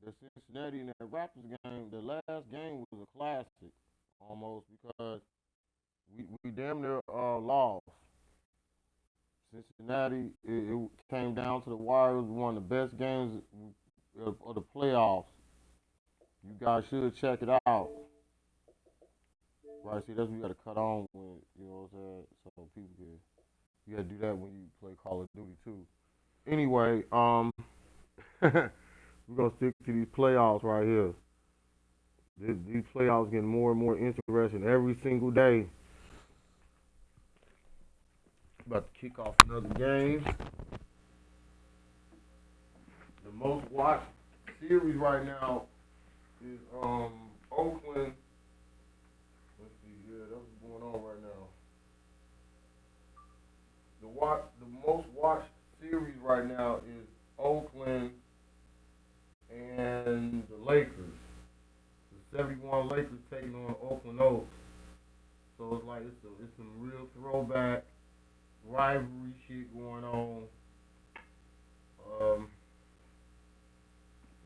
the Cincinnati and that Raptors game, the last game was a classic almost because we damn near lost. Cincinnati, it came down to the wire. It was one of the best games of the playoffs. You guys should check it out. Right, see, that's what you got to cut on when, you know what I'm saying? So people can, you got to do that when you play Call of Duty too. Anyway, we're going to stick to these playoffs right here. These playoffs getting more and more interesting every single day. About to kick off another game. The most watched series right now is Oakland. Let's see, yeah, that's what's going on right now. The most watched series right now is Oakland and the Lakers. The 71 Lakers taking on Oakland Oaks. So it's like it's some real throwback rivalry shit going on.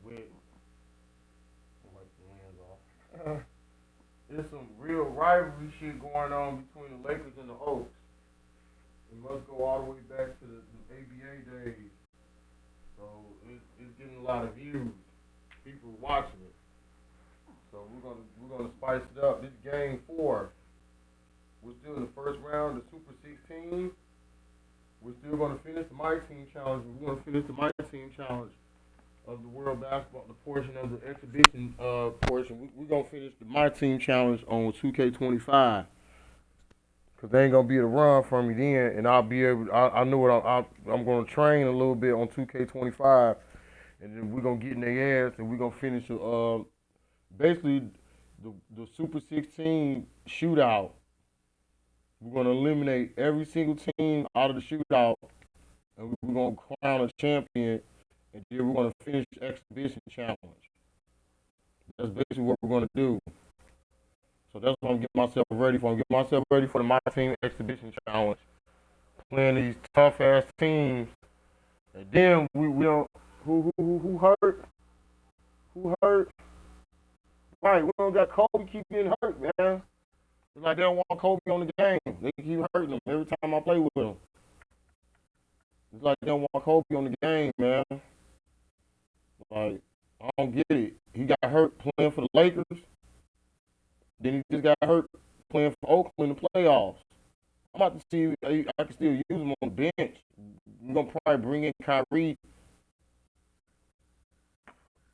With there's some real rivalry shit going on between the Lakers and the Oaks. It must go all the way back to the ABA days. So it's getting a lot of views. People watching it. So we're gonna spice it up. This game 4. We're still in the first round, the Super 16. We're still gonna finish the My Team Challenge. We're gonna finish the My Team Challenge of the World Basketball, the portion of the exhibition portion. We're going to finish the My Team Challenge on 2K25. Because they ain't going to be able to run from me then, and I'll be able, I know what I'm going to train a little bit on 2K25, and then we're going to get in their ass, and we're going to finish basically the Super 16 shootout. We're going to eliminate every single team out of the shootout, and we're going to crown a champion. And then we're going to finish the exhibition challenge. That's basically what we're going to do. So that's what I'm getting myself ready for. I'm getting myself ready for the My Team exhibition challenge. Playing these tough-ass teams. And then we don't, who hurt? Who hurt? Right, we don't got Kobe keep getting hurt, man. It's like they don't want Kobe on the game. They keep hurting him every time I play with him. It's like they don't want Kobe on the game, man. Like, I don't get it. He got hurt playing for the Lakers. Then he just got hurt playing for Oakland in the playoffs. I'm about to see if I can still use him on the bench. We're going to probably bring in Kyrie.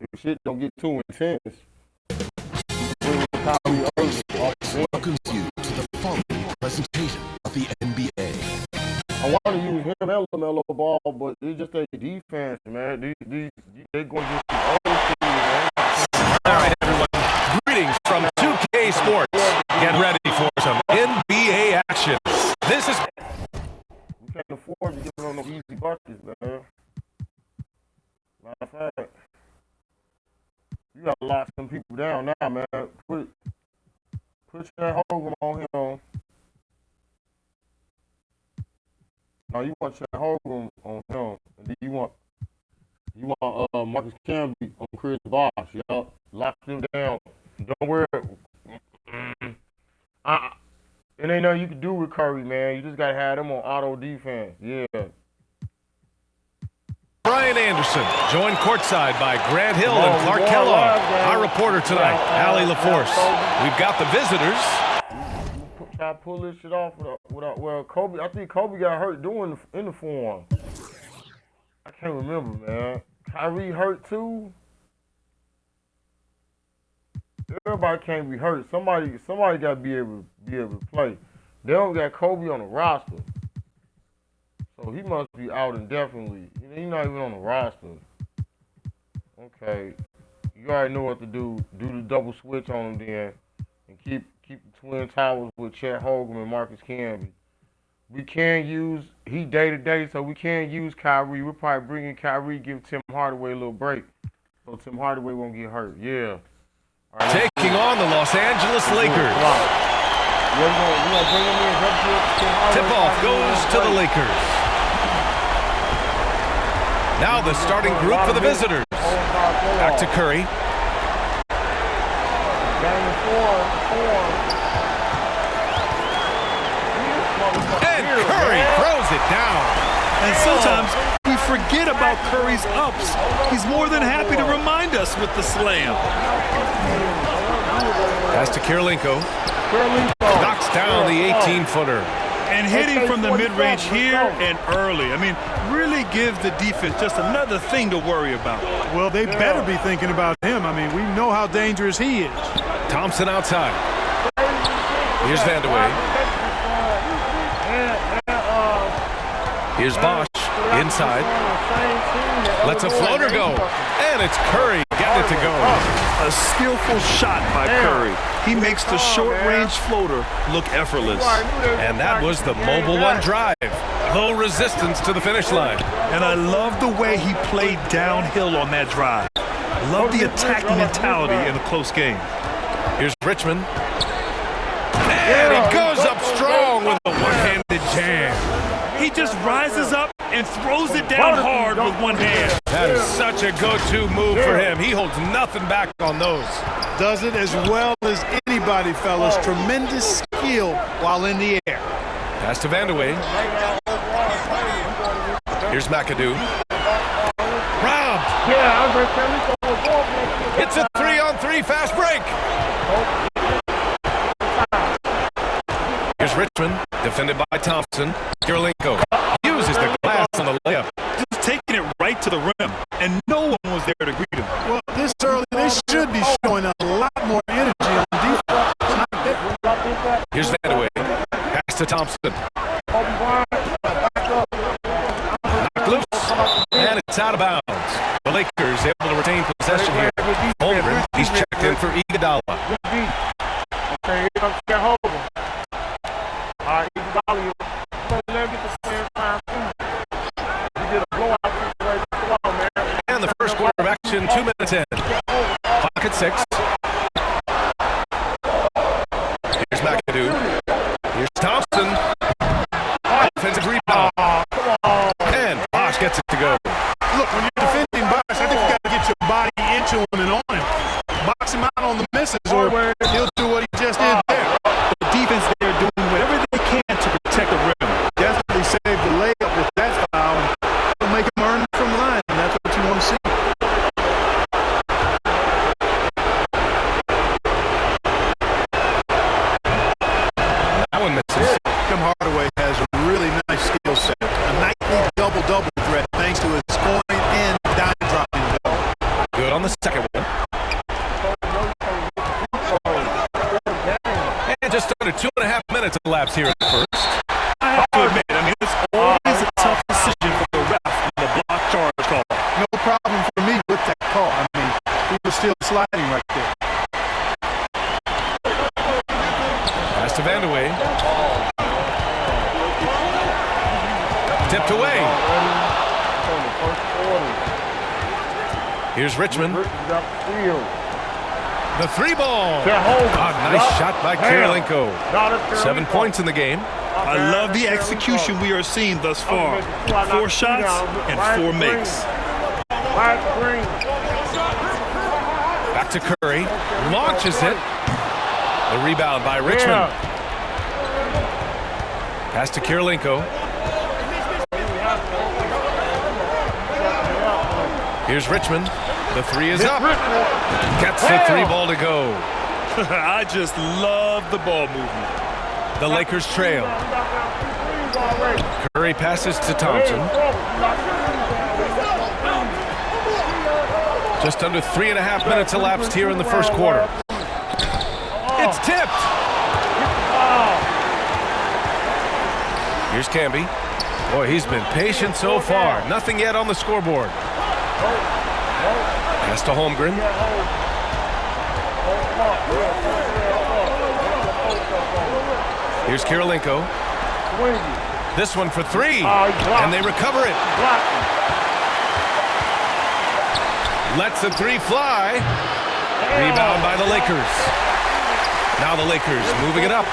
If shit don't get too intense. Welcome you to the following presentation of the NBA. I want to use him and LaMelo Ball, but it's just their defense, man. They're going to get some old teams, man. All right, everyone. Greetings from 2K Sports. Get ready for some NBA action. This is... We can't afford to get on no easy buckets, man. Matter of fact, you got to lock some people down now, man. Put that Hogan on him. No, you want Chad Hogan on him, and then you want Marcus Camby on Chris Bosh. Yup, lock them down. Don't worry. It ain't nothing you can do with Curry, man. You just gotta have them on auto defense. Yeah. Brian Anderson, joined courtside by Grant Hill and Clark Kellogg. Our reporter tonight, Allie LaForce. We've got the visitors. Try to pull this shit off well, Kobe. I think Kobe got hurt doing in the form. I can't remember, man. Kyrie hurt too. Everybody can't be hurt. Somebody got to be able to play. They don't got Kobe on the roster, so he must be out indefinitely. He's not even on the roster. Okay, you already know what to do. Do the double switch on him then, and keep the Twin Towers with Chet Hogan and Marcus Camby. We can't use, he day-to-day, so we can't use Kyrie. We'll probably bring in Kyrie, give Tim Hardaway a little break, so Tim Hardaway won't get hurt. Yeah. Right, taking on the Los Angeles Lakers. Tip-off goes to the Lakers. Now the starting group for the visitors. Back to Curry. And Curry throws it down. And sometimes we forget about Curry's ups. He's more than happy to remind us with the slam. Pass to Kirilenko. Knocks down the 18-footer. And hitting from the mid-range here and early. I mean, really gives the defense just another thing to worry about. Well, they better be thinking about him. I mean, we know how dangerous he is. Thompson outside. Here's Vandeweghe. Here's Bosch inside. Lets a floater go. And it's Curry getting it to go. A skillful shot by Curry. He makes the short-range floater look effortless. And that was the mobile one drive. Low resistance to the finish line. And I love the way he played downhill on that drive. Love the attack mentality in a close game. Here's Richmond. And he goes up strong with a one-handed jam. He just rises up and throws it down hard with one hand. That is such a go-to move for him. He holds nothing back on those. Does it as well as anybody, fellas. Tremendous skill while in the air. Pass to Vandeweghe. Here's McAdoo. Robbed. It's a 3-on-3 fast break. Here's Richmond, defended by Thompson. Kirilenko uses the glass on the layup. Just taking it right to the rim, and no one was there to greet him. Well, this early, they should be showing a lot more energy on defense. Here's Vandeweghe. Pass to Thompson. Knocked loose, and it's out of bounds. The Lakers able to retain possession here. Holmgren, he's checked in for Iguodala. And the first quarter of action, 2 minutes in. Clock at 6. Here's McAdoo. Here's Thompson. Offensive rebound. And Bosch gets it to go. Look, when you're defending Bosch, I think you got to get your body into him and on him. Box him out on the misses, or he'll do what he just did there. The defense there doing whatever they can to protect the rim. Definitely save the layup with that foul. It'll make him earn from the line, and that's what you want to see. That one misses. Tim Hardaway has a really nice skill set. A nightly double-double threat thanks to his scoring and dime dropping. Good on the second one. And just under 2.5 minutes elapsed here at the first. I have to admit, I mean, it's always a tough decision for the ref on the block charge call. No problem for me with that call. I mean, he was still sliding right there. Pass to Vandeweghe. Tipped away. Here's Richmond. The three ball. Nice shot by Kirilenko. 7 points in the game. I love the execution we are seeing thus far. 4 shots and 4 makes. Back to Curry. Launches it. The rebound by Richmond. Pass to Kirilenko. Here's Richmond. The three is up. Gets the 3 ball to go. I just love the ball movement. The Lakers trail. Curry passes to Thompson. Just under 3.5 minutes elapsed here in the first quarter. It's tipped. Here's Camby. Boy, he's been patient so far. Nothing yet on the scoreboard. Pass to Holmgren. Here's Kirilenko. This one for 3. And they recover it. Lets the 3 fly. Rebound by the Lakers. Now the Lakers moving it up.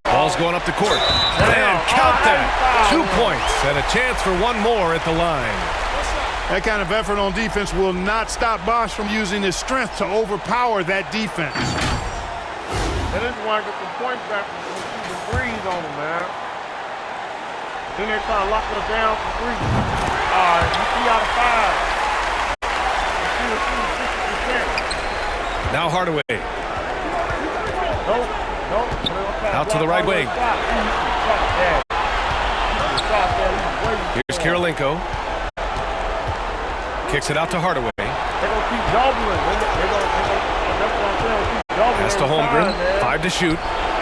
Ball's going up the court. And count that. 2 points and a chance for one more at the line. That kind of effort on defense will not stop Bosch from using his strength to overpower that defense. And this is why I get some points back from the threes on them, man. Then they try to lock us down for three. You 3 out of 5. You see 60%. Now Hardaway. Nope. Out to the right wing. Here's Kirilenko. Kicks it out to Hardaway. They're going to keep doubling. That's what I'm saying. Keep doubling. Pass to Holmgren. 5 to shoot.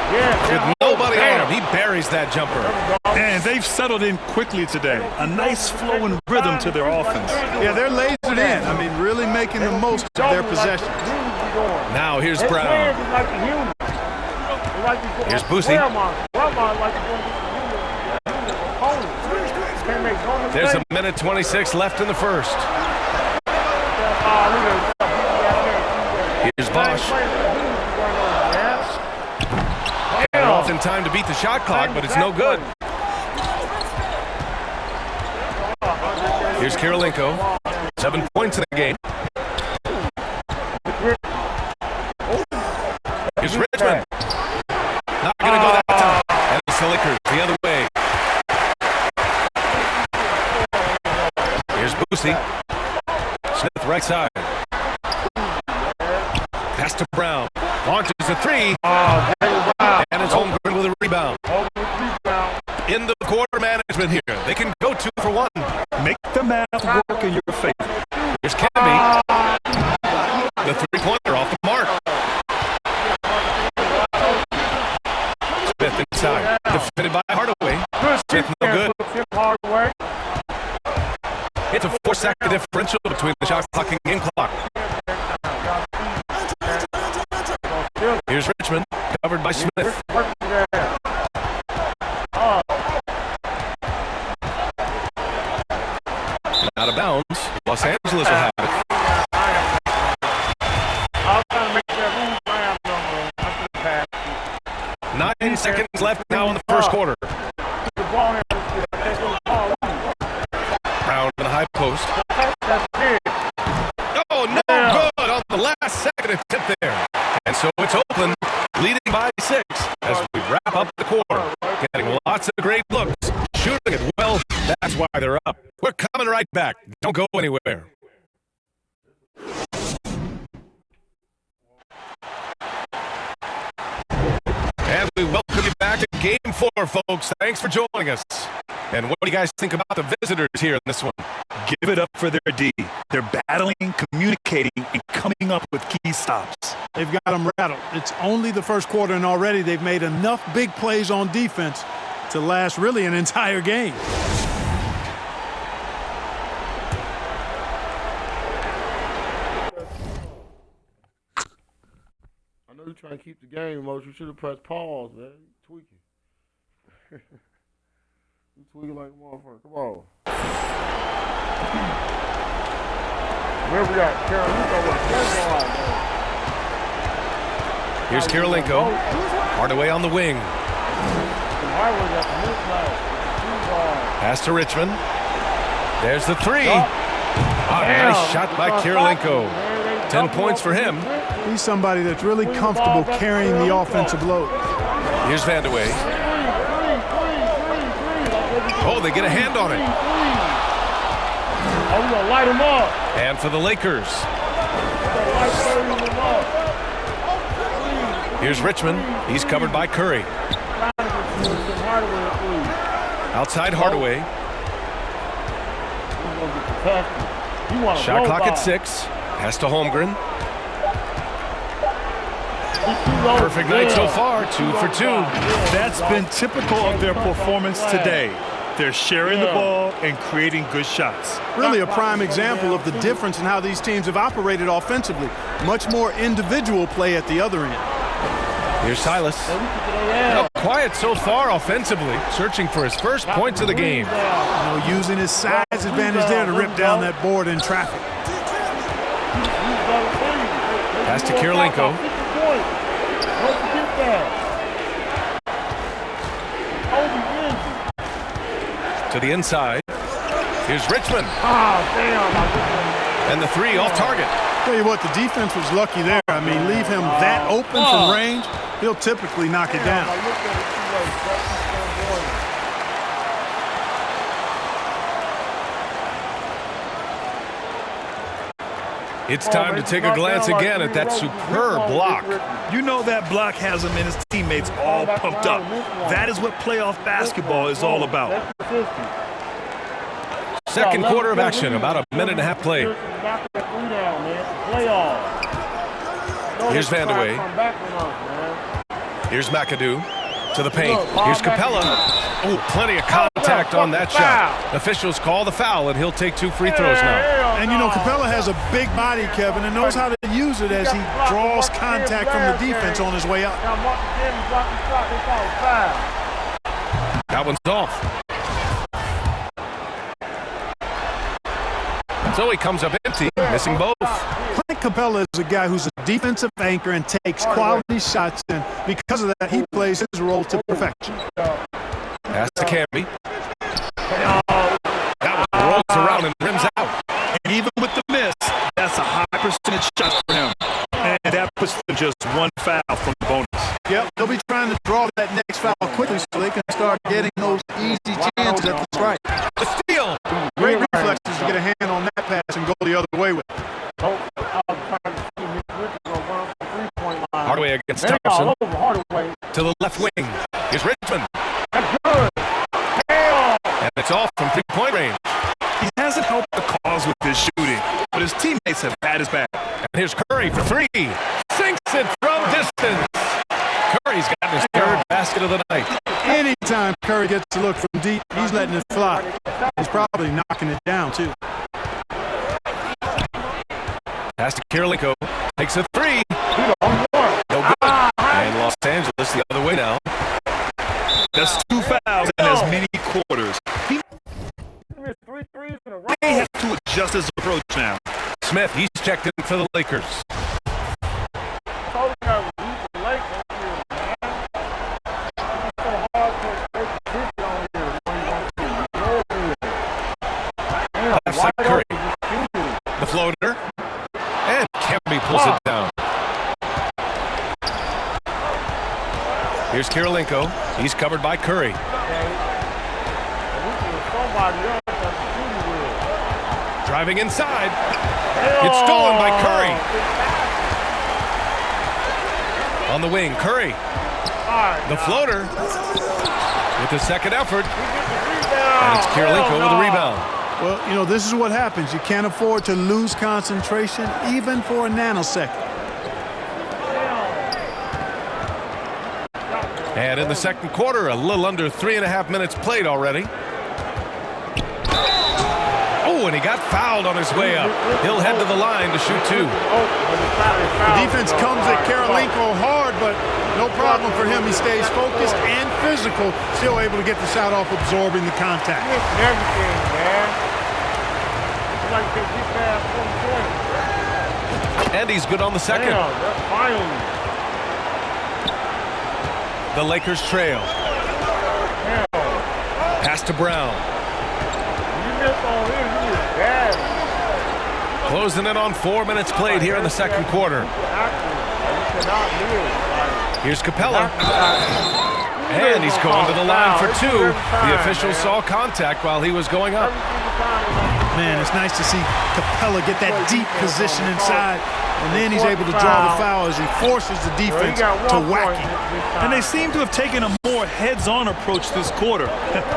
With nobody on him, he buries that jumper. And they've settled in quickly today. A nice flow and rhythm to their offense. Yeah, they're lasered in. I mean, really making the most of their possessions. Now here's Brown. Here's Boosie. There's a minute 26 left in the first. Here's Bosch. And off in time to beat the shot clock, but it's no good. Here's Kirilenko. 7 points in the game. Here's Richmond. Not going to go that time. And it's the Lakers the other way. Here's Boosie. Smith right side. Pass to Brown. Launches a 3. And it's Holmgren with a rebound. In the quarter management here. They can go 2 for 1. Make the math work in your favor. Here's Kemby. The 3-pointer off the mark. Smith inside. Defended by Hardaway. Smith no good. It's a 4-second differential between the shot clock and game clock. Here's Richmond. Covered by Smith. Out of bounds. Los Angeles will have it. 9 seconds left now in the first quarter. Brown in the high post. Oh, no good on the last second attempt there. And so it's Oakland leading by 6 as we wrap up the quarter. Getting lots of great looks. Shooting it well. That's why they're up. We're coming right back. Don't go anywhere. And we welcome you back to Game 4, folks. Thanks for joining us. And what do you guys think about the visitors here in this one? Give it up for their D. They're battling, communicating, and coming up with key stops. They've got them rattled. It's only the first quarter, and already they've made enough big plays on defense to last really an entire game. I know you're trying to keep the game, Mose. You should have pressed pause, man. You tweaking. You tweaking like a motherfucker. Come on. Where we got Kirilenko with a Here's Kirilenko. Hardaway on the wing. Pass to Richmond. There's the 3. Nice shot by Kirilenko. 10 points for him. He's somebody that's really comfortable carrying the offensive load. Here's Vandeweghe. Oh, they get a hand on it. Oh, we're going to light him up. And for the Lakers. Here's Richmond. He's covered by Curry. Outside Hardaway. Shot clock at 6. Pass to Holmgren. Perfect night so far, 2 for 2. That's been typical of their performance today. They're sharing the ball and creating good shots. Really a prime example of the difference in how these teams have operated offensively. Much more individual play at the other end. Here's Silas. Quiet so far offensively, searching for his first points of the game. Using his size advantage there to rip down that board in traffic. Pass to Kirilenko. To the inside. Here's Richmond. Oh, damn. And the three off target. Tell you what, the defense was lucky there. I mean, leave him that open from range, he'll typically knock it down. It's time to take a glance again at that superb block. You know that block has him and his teammates all pumped up. That is what playoff basketball is all about. Second quarter of action, about a minute and a half played. Here's Vandeweghe. Here's McAdoo to the paint. Here's Capella. Oh, plenty of contact on that shot. Officials call the foul, and he'll take 2 free throws now. And, you know, Capella has a big body, Kevin, and knows how to use it as he draws contact from the defense on his way up. That one's off. So he comes up empty, missing both. Clint Capella is a guy who's a defensive anchor and takes quality shots, and because of that, he plays his role to perfection. Pass to Camby. That one rolls around and rims out. And even with the miss, that's a high percentage shot for him. And that puts them just 1 foul from the bonus. Yep, they'll be trying to draw that next foul quickly so they can start getting those easy chances at the strike. The steal. Great reflexes to get a hand on that pass and go the other way with it. Hardaway against Thompson. To the left wing. Here's Richmond. And it's off from 3-point range. He hasn't helped the cause with his shooting, but his teammates have had his back. And here's Curry for 3. Sinks it from distance. Curry's got his 3rd basket of the night. Anytime Curry gets to look from deep, he's letting it fly. He's probably knocking it down, too. Pass to Kirilenko. Takes a 3. No good. And Los Angeles the other way now. That's 2 fouls in as many quarters. He may have to adjust his approach now. Smith, he's checked in for the Lakers. Left side Curry. The floater. And Camby pulls it down. Here's Kirilenko. He's covered by Curry. Driving inside. It's stolen by Curry. On the wing, Curry. The floater with the second effort. And it's Kirilenko with the rebound. Well, you know, this is what happens. You can't afford to lose concentration even for a nanosecond. And in the second quarter, a little under 3.5 minutes played already. Oh, and he got fouled on his way up. He'll head to the line to shoot 2. The defense comes at Kirilenko hard, but no problem for him. He stays focused and physical, still able to get the shot off, absorbing the contact. And he's good on the second. The Lakers trail. Pass to Brown. Closing in on 4 minutes played here in the second quarter. Here's Capella. And he's going to the line for 2. The official saw contact while he was going up. Man, it's nice to see Capella get that deep position inside, and then he's able to draw the foul as he forces the defense to whack him. And they seem to have taken a more heads-on approach this quarter,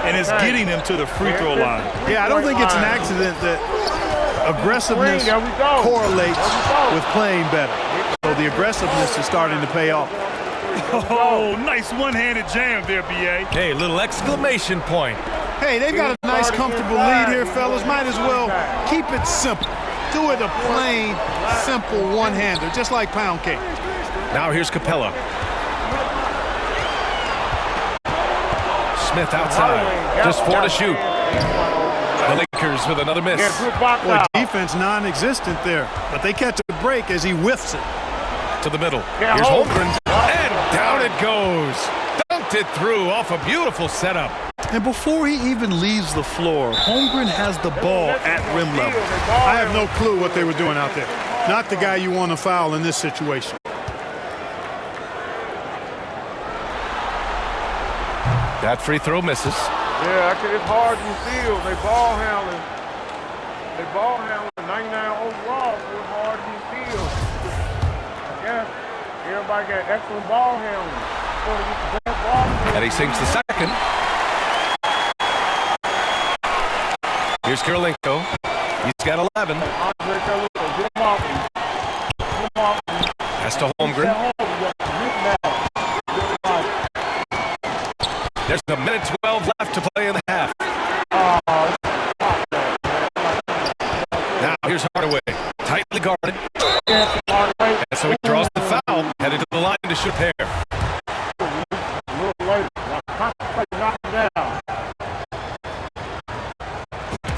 and it's getting them to the free throw line. Yeah, I don't think it's an accident that aggressiveness correlates with playing better. So the aggressiveness is starting to pay off. Oh, nice one-handed jam there, B.A. Hey, little exclamation point. Hey, they've got a nice, comfortable lead here, fellas. Might as well keep it simple. Do it a plain, simple one-hander, just like pound cake. Now here's Capella. Smith outside. Just 4 to shoot. The Lakers with another miss. Boy, defense non-existent there, but they catch a break as he whiffs it. To the middle. Here's Holmgren. And down it goes. Dunked it through off a beautiful setup. And before he even leaves the floor, Holmgren has the ball at rim level. I have no clue what they were doing out there. Not the guy you want to foul in this situation. That free throw misses. Yeah, it's hard to feel. They ball handling. 99 overall, so it's hard to feel. I guess everybody got excellent ball handling. And he sinks the second. Here's Karolinko. He's got 11. That's to Holmgren. There's a minute 12 left to play in the half. Now here's Hardaway, tightly guarded. And so he draws the foul, headed to the line to shoot a pair.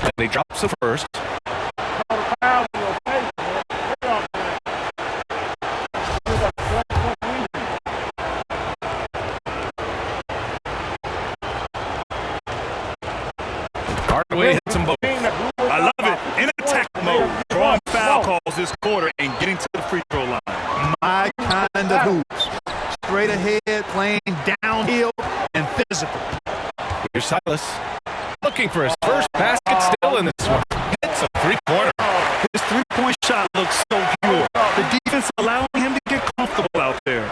And he drops the first. Hardaway hits them both. I love it. In attack mode. Drawing foul calls this quarter and getting to the free throw line. My kind of hoops. Straight ahead, playing downhill and physical. Here's Silas. Looking for his first basket still in this one. Hits a three-pointer. His three-point shot looks so pure. The defense allowing him to get comfortable out there.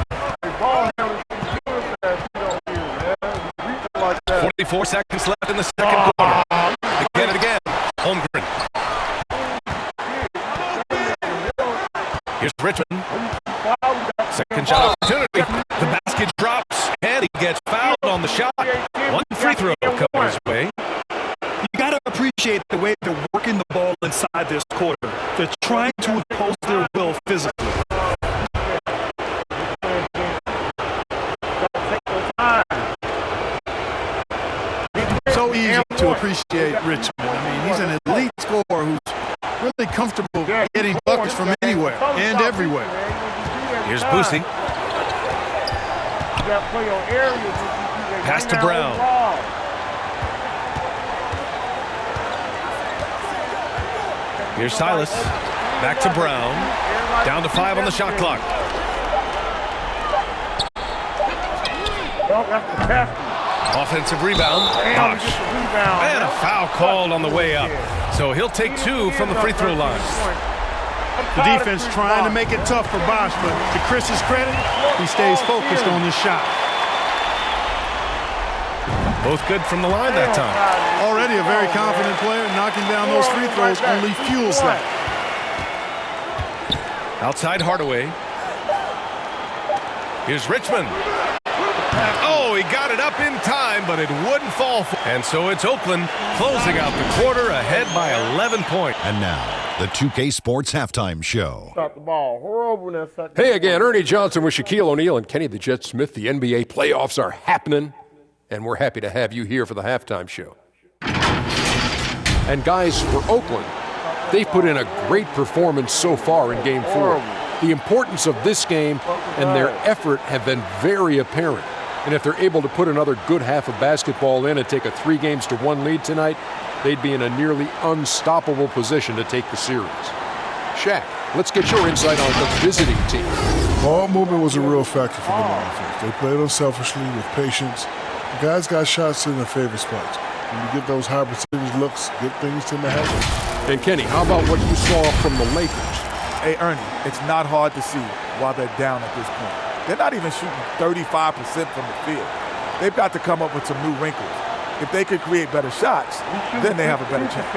44 seconds left in the second quarter. Again and again. Holmgren. Here's Richmond. Second shot opportunity. The basket drops, and he gets fouled on the shot. One free throw coming his way. You got to appreciate the way they're working the ball inside this quarter. They're trying to impose their will physically. So easy to appreciate Richmond. I mean, he's an elite scorer who's really comfortable getting buckets from anywhere and everywhere. Here's Boosie. Pass to Brown. Here's Silas. Back to Brown. Down to 5 on the shot clock. Offensive rebound. Bosh. And a foul called on the way up. So he'll take 2 from the free throw line. The defense trying to make it tough for Bosh, but to Chris's credit, he stays focused on the shot. Both good from the line that time. Already a very confident player, knocking down those free throws only fuels that. Outside Hardaway. Here's Richmond. Oh, he got it up in time, but it wouldn't fall. And so it's Oakland closing out the quarter ahead by 11 points. And now, the 2K Sports Halftime Show. Shot the ball horrible in that second. Hey again, Ernie Johnson with Shaquille O'Neal and Kenny the Jet Smith. The NBA playoffs are happening, and we're happy to have you here for the halftime show. And guys, for Oakland, they've put in a great performance so far in Game 4. The importance of this game and their effort have been very apparent. And if they're able to put another good half of basketball in and take a 3-1 lead tonight, they'd be in a nearly unstoppable position to take the series. Shaq, let's get your insight on the visiting team. Ball movement was a real factor for them on offense. They played unselfishly with patience. The guys got shots in their favorite spots. When you get those high percentage looks, good things tend to happen. And Kenny, how about what you saw from the Lakers? Hey, Ernie, it's not hard to see why they're down at this point. They're not even shooting 35% from the field. They've got to come up with some new wrinkles. If they could create better shots, then they have a better chance.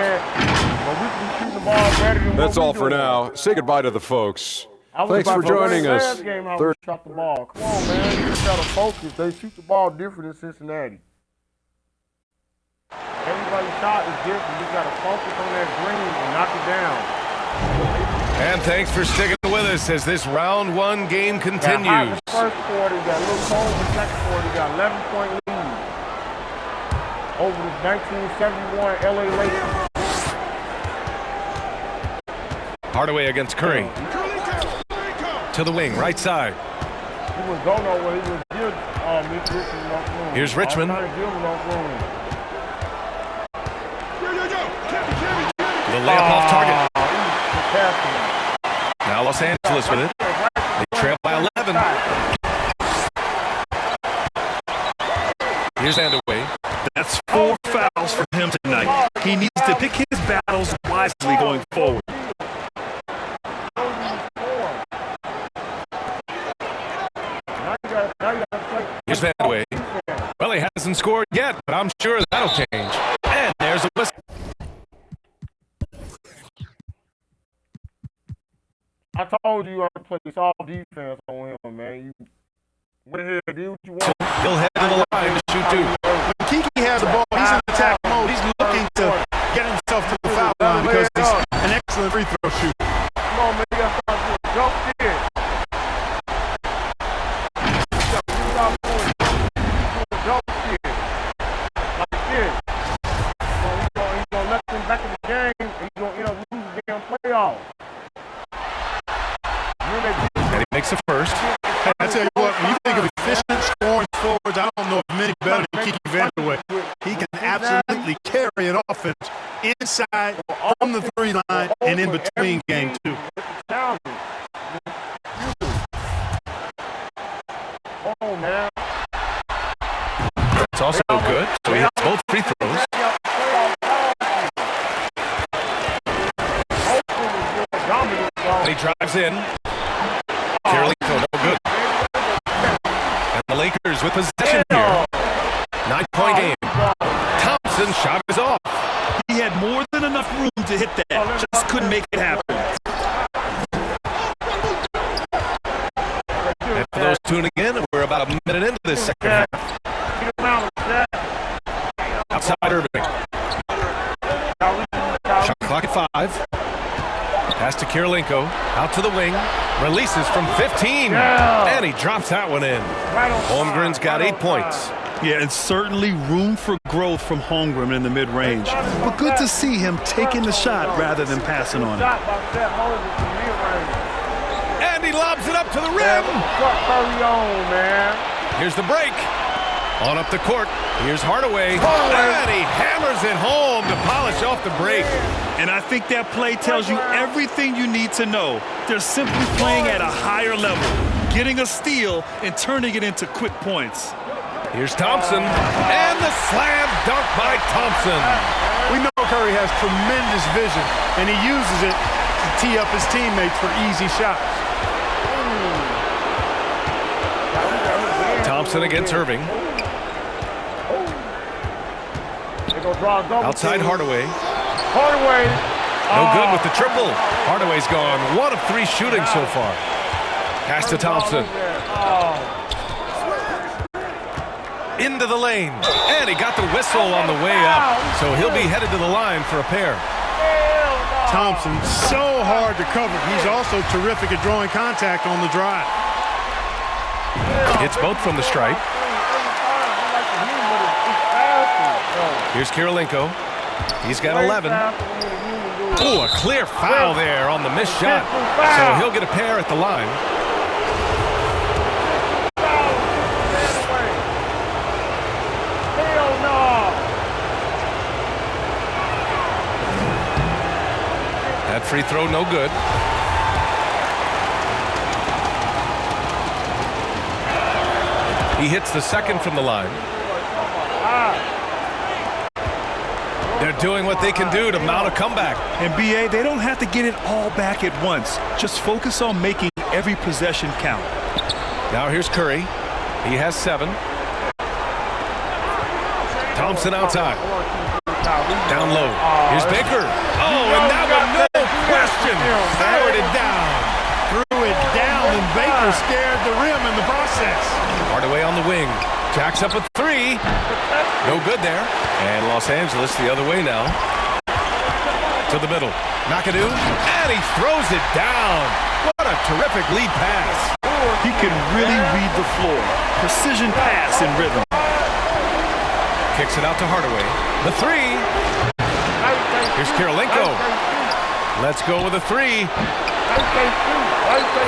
That's all for now. Say goodbye to the folks. Thanks for joining us. Third shot the ball. Come on, man. You just got to focus. They shoot the ball different in Cincinnati. Everybody's shot is different. You got to focus on that green and knock it down. And thanks for sticking with us as this round 1 game continues. First quarter, got a little cold. The second quarter, got 11-point lead over the 1971 LA Lakers. Hardaway against Curry. To the wing, right side. He was going nowhere. He was good. Here's Richmond. The layup off target. Now Los Angeles with it. They trail by 11. Here's Andaway. That's 4 fouls for him tonight. He needs to pick his battles wisely going forward. Here's Andaway. Well, he hasn't scored yet, but I'm sure that'll change. And there's a whistle. I told you I play soft defense on him, man. You went ahead and do what you want. He'll head to the line to shoot 2. When Kiki has the ball, he's in attack mode. He's looking to get himself to the foul line because he's an excellent free throw shooter. Come on, man. You got to start doing jump kick. Jump kick. Like this. So he's going to let them back in the game, and he's going to end up losing the damn playoff. And he makes the first. Hey, I tell you what, when you think of efficient scoring forwards, I don't know of many better than Kiki Vandeweghe. He can absolutely carry an offense inside, from the 3 line, and in between game 2. Oh, man. It's also good, so he hits both free throws. And he drives in. Karolinko, no good. And the Lakers with possession here. 9-point game. Thompson shot is off. He had more than enough room to hit that. Just couldn't make it happen. And for those tuning in, we're about a minute into this second half. Outside Irving. Shot clock at 5. Pass to Karolinko. Out to the wing. Releases from 15. And he drops that one in. Holmgren's got 8 points. Yeah, and certainly room for growth from Holmgren in the mid-range. But good to see him taking the shot rather than passing on it. And he lobs it up to the rim. Here's the break. On up the court. Here's Hardaway. And he hammers it home to polish off the break. And I think that play tells you everything you need to know. They're simply playing at a higher level, getting a steal and turning it into quick points. Here's Thompson. And the slam dunk by Thompson. We know Curry has tremendous vision, and he uses it to tee up his teammates for easy shots. Thompson against Irving. Outside Hardaway. No good with the triple. Hardaway's gone 1 of 3 shooting so far. Pass to Thompson. Into the lane. And he got the whistle on the way up. So he'll be headed to the line for a pair. Thompson, so hard to cover. He's also terrific at drawing contact on the drive. It's both from the stripe. Here's Karolinko. He's got 11. Oh, a clear foul there on the missed shot. So he'll get a pair at the line. That free throw, no good. He hits the second from the line. They're doing what they can do to mount a comeback. And BA, they don't have to get it all back at once. Just focus on making every possession count. Now here's Curry. He has 7. Thompson outside. Down low. Here's Baker. Oh, and that one, no question. Powered it down. Threw it down, and Baker scared the rim in the process. Hardaway on the wing. Jacks up a 3. No good there. And Los Angeles the other way now. To the middle. McAdoo. And he throws it down. What a terrific lead pass. He can really read the floor. Precision pass in rhythm. Kicks it out to Hardaway. The 3. Here's Karolinko. Let's go with a 3.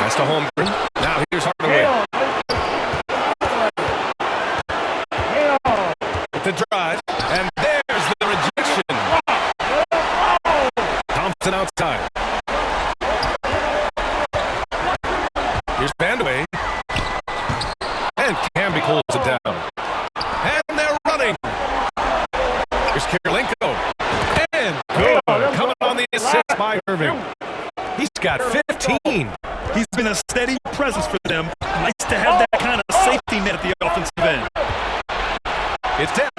Pass to Holmgren. Now here's Hardaway. With the drive. And there's the rejection. Here's Vandeweghe. And Camby pulls it down. And they're running. Here's Kirilenko. And good. Coming on the assist by Irving. He's got 15. He's been a steady presence for them. Nice to have that kind of safety net at the offensive end. It's Dent.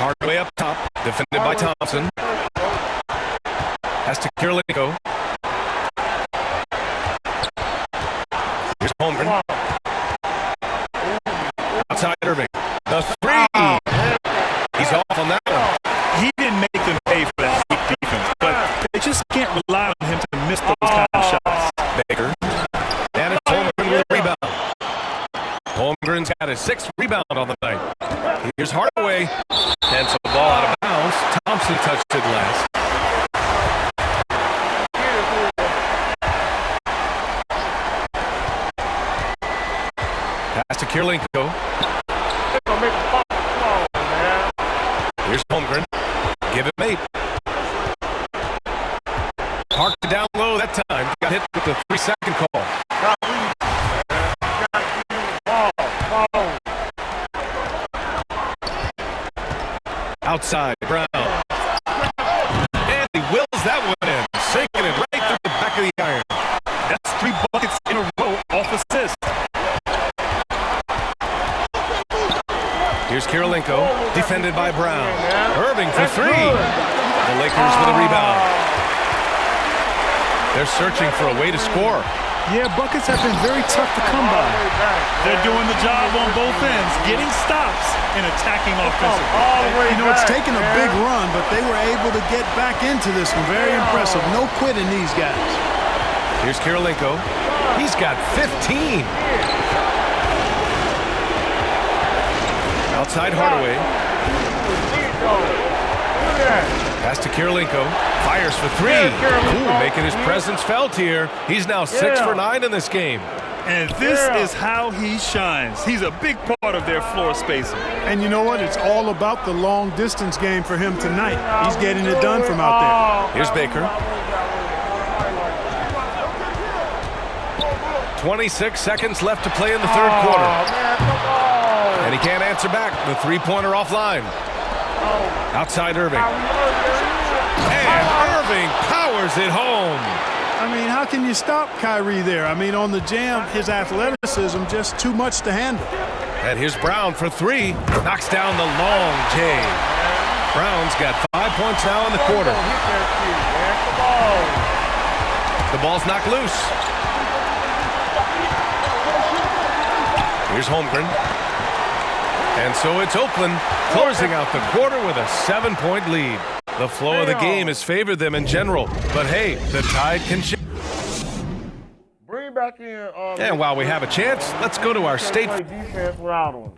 Hardaway up top, defended by Thompson. Pass to Kirilenko. Here's Holmgren. Outside Irving. The three. He's off on that one. He didn't make them pay for that defense, but they just can't rely on him to miss those kind of shots. Baker. And it's Holmgren with a rebound. Holmgren's got his 6th rebound on the night. Here's Hardaway. And so the ball out of bounds. Thompson touched it last. Pass to Kirilenko. Here's Holmgren. Give it 8. Parked it down low that time. Got hit with the 3-second call. Outside, Brown. And he wills that one in. Sinking it right through the back of the iron. That's 3 buckets in a row off assist. Here's Kirilenko, defended by Brown. Irving for 3. The Lakers with a rebound. They're searching for a way to score. Yeah, buckets have been very tough to come by. They're doing the job on both ends, getting stops and attacking offensively. You know, it's taken a big run, but they were able to get back into this one. Very impressive. No quitting these guys. Here's Kirilenko. He's got 15. Outside Hardaway. Pass to Kirilenko. Fires for 3. Ooh, making his presence felt here. He's now 6 for 9 in this game. And this is how he shines. He's a big part of their floor spacing. And you know what? It's all about the long distance game for him tonight. He's getting it done from out there. Here's Baker. 26 seconds left to play in the 3rd quarter. And he can't answer back. The 3-pointer offline. Outside Irving. And Irving powers it home. I mean, how can you stop Kyrie there? I mean, on the jam, his athleticism just too much to handle. And here's Brown for 3. Knocks down the long J. Brown's got 5 points now in the quarter. The ball's knocked loose. Here's Holmgren. And so it's Oakland closing out the quarter with a 7-point lead. The flow of the game has favored them in general, but hey, the tide can shift. Bring back in. And while we have a chance, let's go to our state. Play defense without them.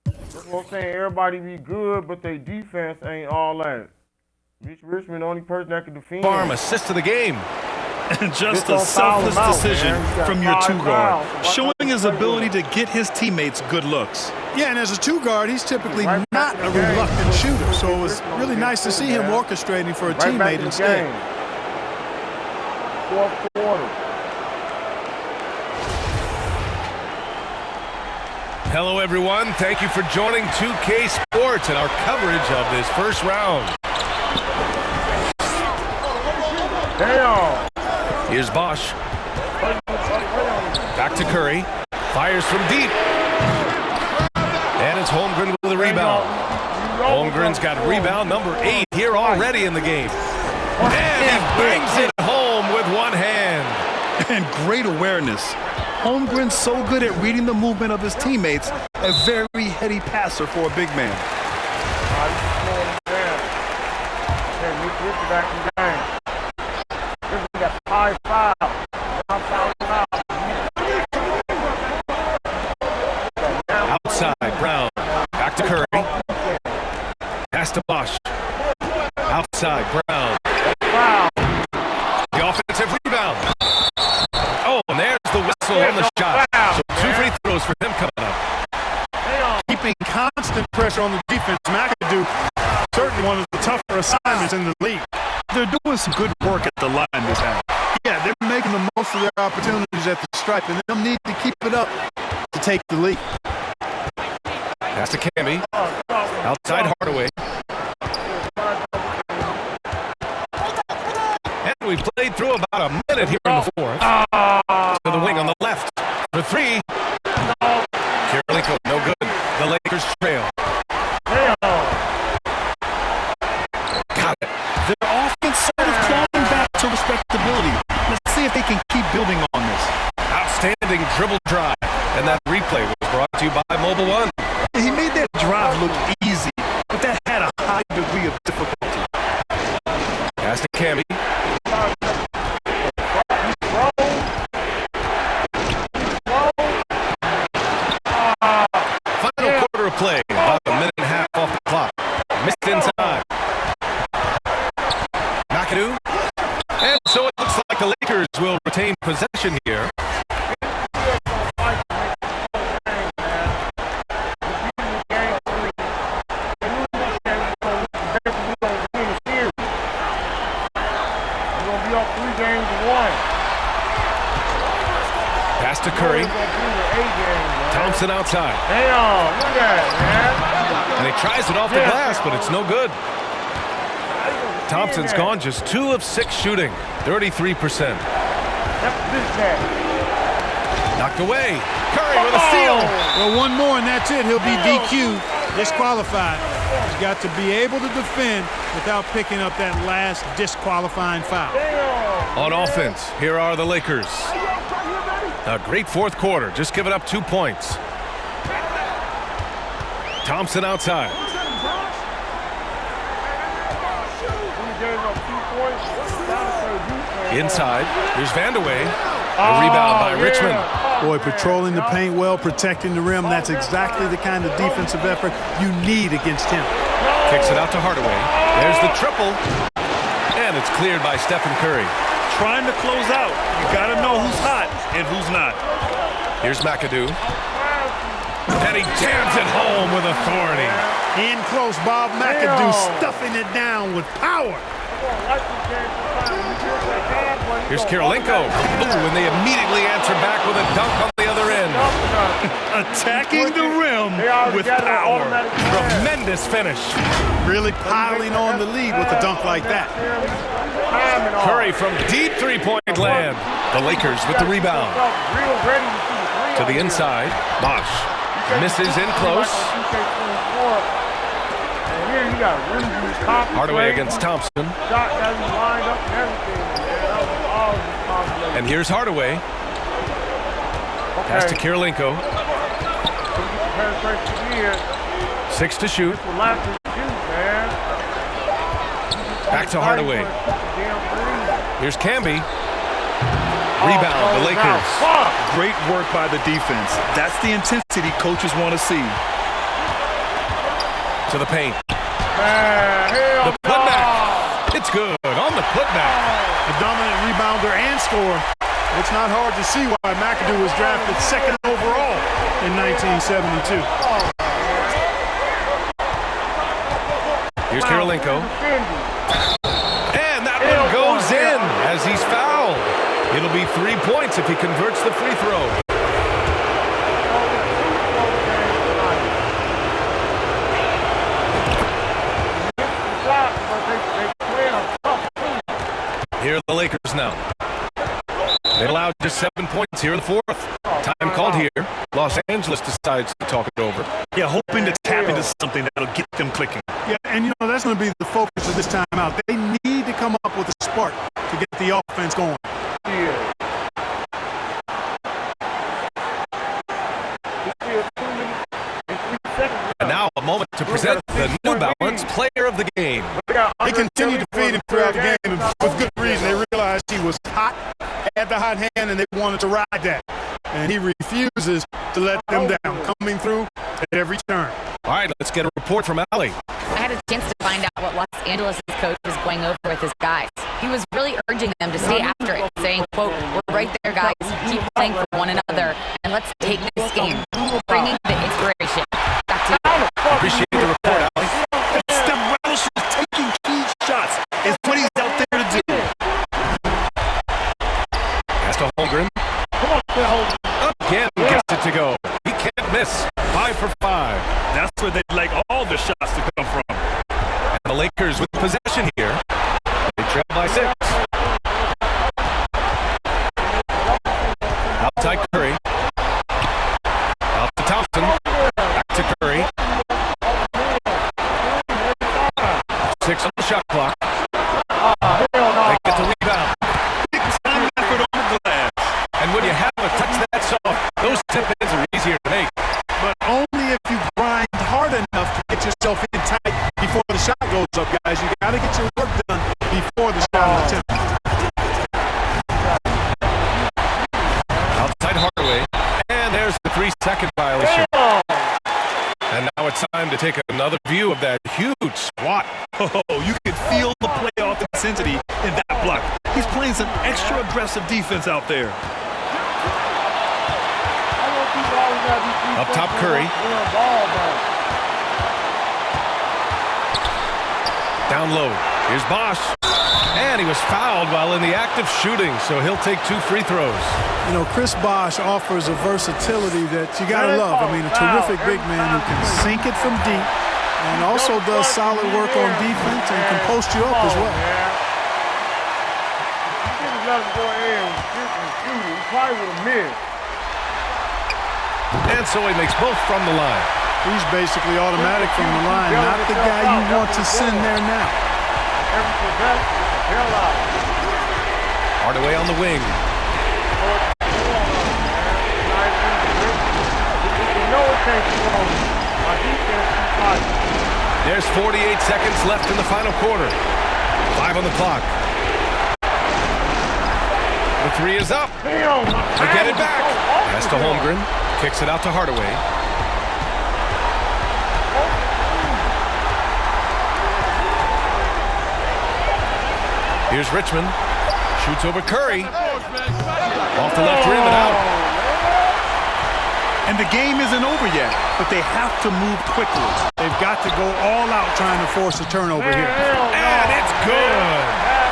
That's what I'm saying. Everybody be good, but their defense ain't all that. Mitch Richmond, the only person that can defend. Farm assist to the game. And just a selfless decision from your 2-guard, showing his ability to get his teammates good looks. Yeah, and as a 2-guard, he's typically not a reluctant shooter, so it was really nice to see him orchestrating for a teammate instead. 4th quarter. Hello, everyone. Thank you for joining 2K Sports and our coverage of this first round. Damn. Here's Bosch. Back to Curry. Fires from deep. And it's Holmgren with the rebound. Holmgren's got rebound number 8 here already in the game. And he bangs it home with one hand. And great awareness. Holmgren's so good at reading the movement of his teammates, a very heady passer for a big man. Outside, Brown. Back to Curry. Pass to Bosch. Outside, Brown. The offensive rebound. Oh, and there's the whistle on the shot. So 2 free throws for him coming up. Keeping constant pressure on the defense, McAdoo, certainly one of the tougher assignments in the league. They're doing some good work at the line this half. Yeah, most of their opportunities at the stripe, and they'll need to keep it up to take the lead. Pass to Camby. Outside Hardaway. And we played through about a minute here in the fourth. To the wing on the left. For three. Kirilenko, no good. The Lakers trail. Got it. Their offense sort of clawing back to respectability. Let's see if they can keep building on this. Outstanding dribble drive. And that replay was brought to you by Mobile One. He made that drive look easy, but that had a high degree of difficulty. Pass to Camby. Final quarter of play. About a minute and a half off the clock. Missed inside. McAdoo. And so it looks like the Lakers will retain possession here. Pass to Curry. Thompson outside. Damn, look at that, man. And he tries it off the glass, but it's no good. Thompson's gone just 2 of 6 shooting, 33%. Knocked away. Curry with a steal. Well, one more and that's it. He'll be DQ'd, disqualified. He's got to be able to defend without picking up that last disqualifying foul. On offense, here are the Lakers. A great fourth quarter, just giving up 2 points. Thompson outside. Inside, here's Vandeweghe. A rebound by Richmond. Boy, patrolling the paint well, protecting the rim. That's exactly the kind of defensive effort you need against him. Kicks it out to Hardaway. There's the triple. And it's cleared by Stephen Curry. Trying to close out. You got to know who's hot and who's not. Here's McAdoo. And he jams it home with authority. In close, Bob McAdoo stuffing it down with power. Here's Kirilenko. Ooh, and they immediately answer back with a dunk on the other end. Attacking the rim with power. Tremendous finish. Really piling on the lead with a dunk like that. Curry from deep three-point land. The Lakers with the rebound. To the inside. Bosh misses in close. Hardaway against Thompson. And here's Hardaway. Pass to Kirilenko. 6 to shoot. Back to Hardaway. Here's Camby. Rebound, the Lakers. Great work by the defense. That's the intensity coaches want to see. To the paint. The putback. It's good on the putback. A dominant rebounder and scorer. It's not hard to see why McAdoo was drafted second overall in 1972. Here's Kirilenko. And that one goes in as he's fouled. It'll be 3 points if he converts the free throw. Here are the Lakers now. They allowed just 7 points here in the fourth. Time called here. Los Angeles decides to talk it over. Yeah, hoping to tap into something that'll get them clicking. Yeah, and you know, that's going to be the focus of this timeout. They need to come up with a spark to get the offense going. And now a moment to present the New Balance Player of the Game. They continued to feed him throughout the game, and with good reason. They realized he was hot, had the hot hand, and they wanted to ride that. And he refuses to let them down, coming through at every turn. All right, let's get a report from Allie. I had a chance to find out what Los Angeles' coach was going over with his guys. He was really urging them to stay after it, saying, quote, "We're right there, guys. Keep playing for one another, and let's take this game." Bringing the inspiration. Back to you. Appreciate the report, Allie. Steph Welsh is taking key shots. It's what he's out there to do. Pass to Holmgren. Come on, Holmgren. Again, gets it to go. He can't miss. 5 for 5. That's where they'd like all the shots to come from. And the Lakers with possession here. They trail by 6. Outside Curry. Out to Thompson. Back to Curry. 6 on the shot clock. They get the rebound. Big time effort on the glass. And when you have a touch that soft, those tip-ins are easier to make. But only if you grind hard enough to get yourself in tight before the shot goes up, guys. You got to get your work done before the shot attempt. Outside Hardaway. And there's the 3-second violation. And now it's time to take another view of that huge swat. Oh, you can feel the playoff intensity in that block. He's playing some extra aggressive defense out there. Up top, Curry. Down low. Here's Bosch. And he was fouled while in the act of shooting, so he'll take 2 free throws. You know, Chris Bosch offers a versatility that you got to love. I mean, a terrific big man who can sink it from deep and also does solid work on defense and can post you up as well. And so he makes both from the line. He's basically automatic from the line, not the guy you want to send there now. Hardaway on the wing. There's 48 seconds left in the final quarter. 5 on the clock. The 3 is up. They get it back. Pass to Holmgren. Kicks it out to Hardaway. Here's Richmond. Shoots over Curry. Off the left rim and out. And the game isn't over yet, but they have to move quickly. They've got to go all out trying to force a turnover here. And it's good.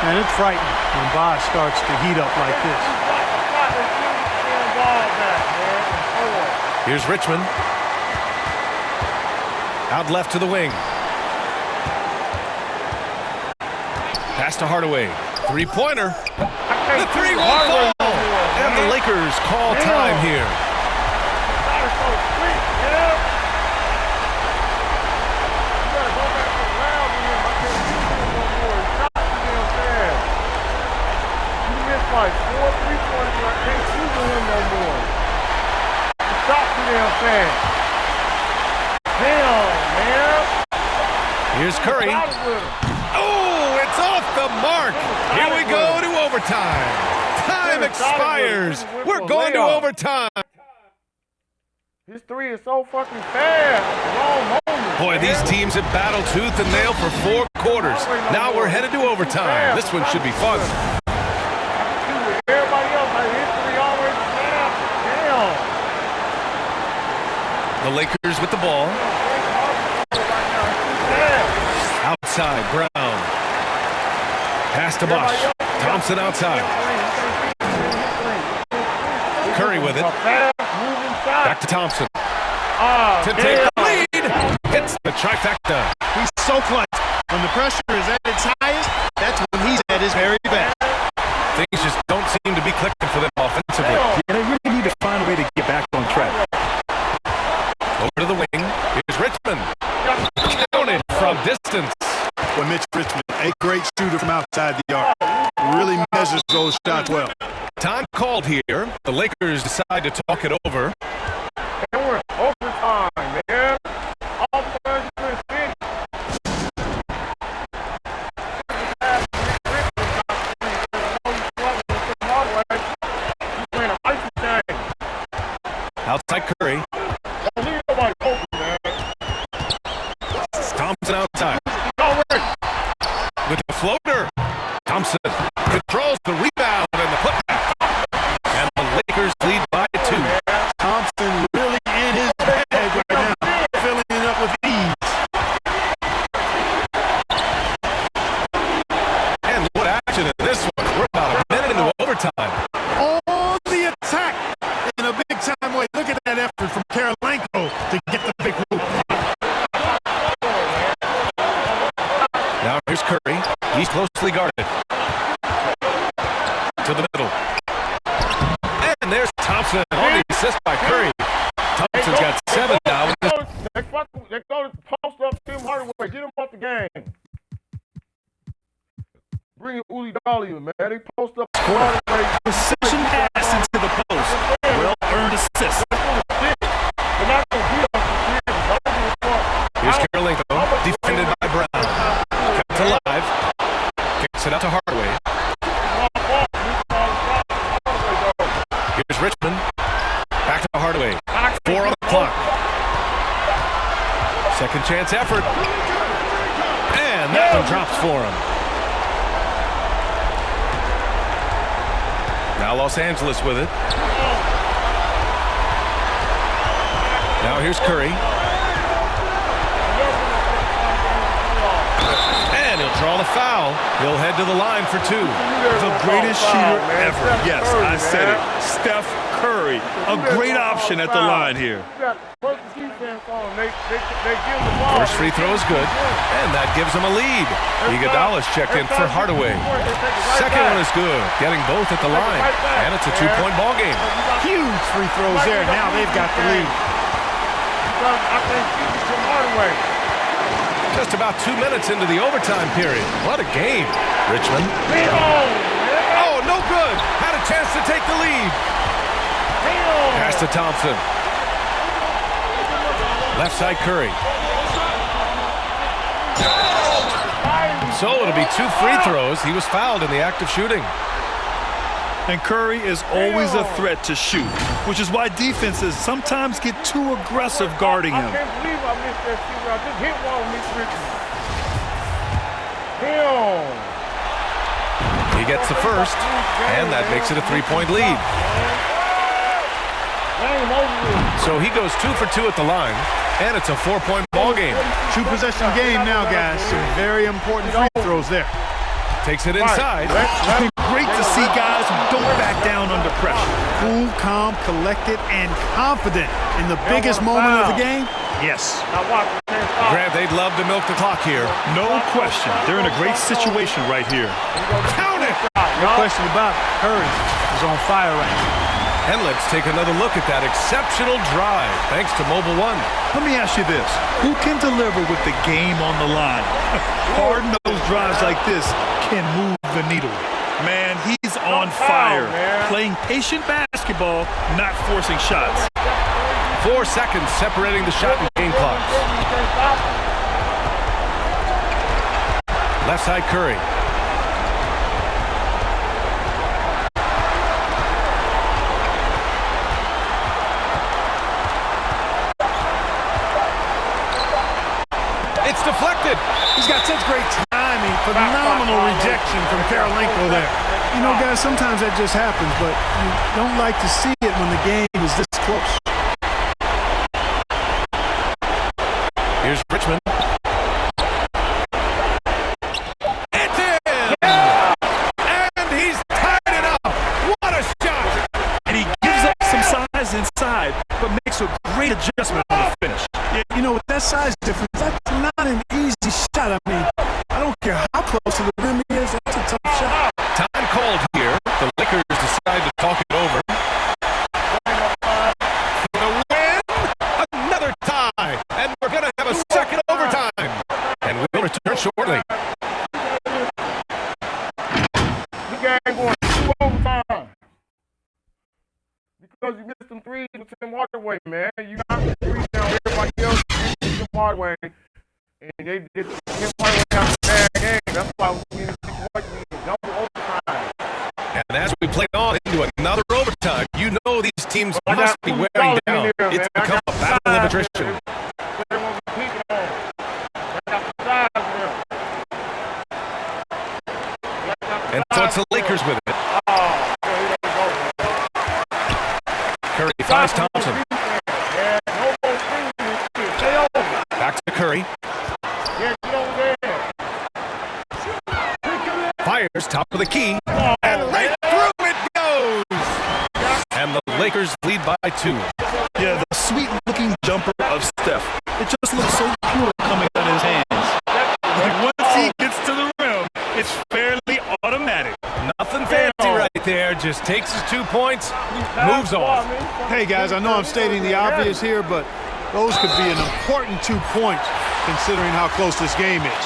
And it's frightening when Bosch starts to heat up like this. Here's Richmond. Out left to the wing. Pass to Hardaway. 3-pointer. The 3 won't fall. And the Lakers call time here. Like 4 3-pointers, I can't shoot with him no more. Stop too damn fast. Damn, man. Here's Curry. Oh, it's off the mark. Here we go to overtime. Time expires. We're going to overtime. His 3 is so fucking fast. Wrong moment. Boy, these teams have battled tooth and nail for 4 quarters. Now we're headed to overtime. This one should be fun. Everybody else has history already down. Damn. The Lakers with the ball. Outside, Brown. Pass to Bosch. Thompson outside. Curry with it. Back to Thompson. To take the lead. Hits the trifecta. He's so clutch. When the pressure is at its highest, that's when he's at his very best. Things just don't seem to be clicking for them offensively. Yeah, they really need to find a way to get back on track. Over to the wing. Here's Richmond. Counted from distance. Well, Mitch Richmond, a great shooter from outside the arc. Really measures those shots well. Time called here. The Lakers decide to talk it over. And we're overtime, man. All the players are in. Outside Curry. Thompson outside. With the floater. Thompson controls the rebound and the putback. And the Lakers lead by 2. Thompson really in his He's closely guarded. To the middle. And there's Thompson on the assist by Curry. Thompson's got 7 now. They go to post up Tim Hardaway. Get him off the game. Bring Uli Dolly, man. They post up Hardaway. Precision pass into the post. Well-earned assist. Here's Karolinko, defended by Brown. Kept alive. Kicks it out to Hardaway. Here's Richmond. Back to Hardaway. 4 on the clock. Second chance effort. And that one drops for him. Now Los Angeles with it. Now here's Curry. And he'll draw the foul. He'll head to the line for 2. The greatest shooter ever. Yes, I said it. Steph Curry. A great option at the line here. First free throw is good, and that gives him a lead. Iguodala's checked in for Hardaway. Second one is good, getting both at the line, and it's a 2-point ball game. Huge free throws there. Now they've got the lead. Just about 2 minutes into the overtime period. What a game. Richmond. Oh, no good. Had a chance to take the lead. Pass to Thompson. Left side Curry. So it'll be 2 free throws. He was fouled in the act of shooting. And Curry is always a threat to shoot, which is why defenses sometimes get too aggressive guarding him. I can't believe I missed that shooter. I just hit one with Mitch Richmond. He gets the first, and that makes it a 3-point lead. So he goes 2 for 2 at the line, and it's a 4-point ball game. 2-possession game now, guys. Some very important free throws there. Takes it inside. It's great to see guys who don't back down under pressure. Cool, calm, collected, and confident in the biggest moment of the game. Yes. Grant, they'd love to milk the clock here. No question. They're in a great situation right here. Count it! No question about it. Curry is on fire right now. And let's take another look at that exceptional drive, thanks to Mobile One. Let me ask you this. Who can deliver with the game on the line? Hard-nosed drives like this can move the needle. Man, he's on fire. Playing patient basketball, not forcing shots. 4 seconds separating the shot and game clocks. Left side Curry. It's deflected. He's got such great timing. Phenomenal rejection from Karolinko there. You know, guys, sometimes that just happens, but you don't like to see it when the game is this close. Here's Richmond. It's in! And he's tied it up. What a shot! And he gives up some size inside, but makes a great adjustment on the finish. You know, with that size difference, that's not an easy shot. I mean, I don't care how close to the rim he is. That's a tough shot. Time called here. The Lakers decide to talk it over. For the win, another tie. And we're going to have a second overtime. And we'll return shortly. The game going 2 overtime. Because you missed some threes with Tim Hardaway, man. You got the threes down. Everybody else missed Tim Hardaway. And they did Tim Hardaway out the bad game. That's why we need to double overtime. And as we play on into another overtime, you know these teams must be wearing down. It's become a battle of attrition. And so it's the Lakers with it. Curry finds Thompson. Back to Curry. Fires top of the key. And right through it goes. And the Lakers lead by 2. Yeah, the sweet-looking jumper of Steph. It just looks so pure coming out of his hands. And once he gets to the rim, it's just takes his 2 points, moves on. Hey, guys, I know I'm stating the obvious here, but those could be an important 2 points considering how close this game is.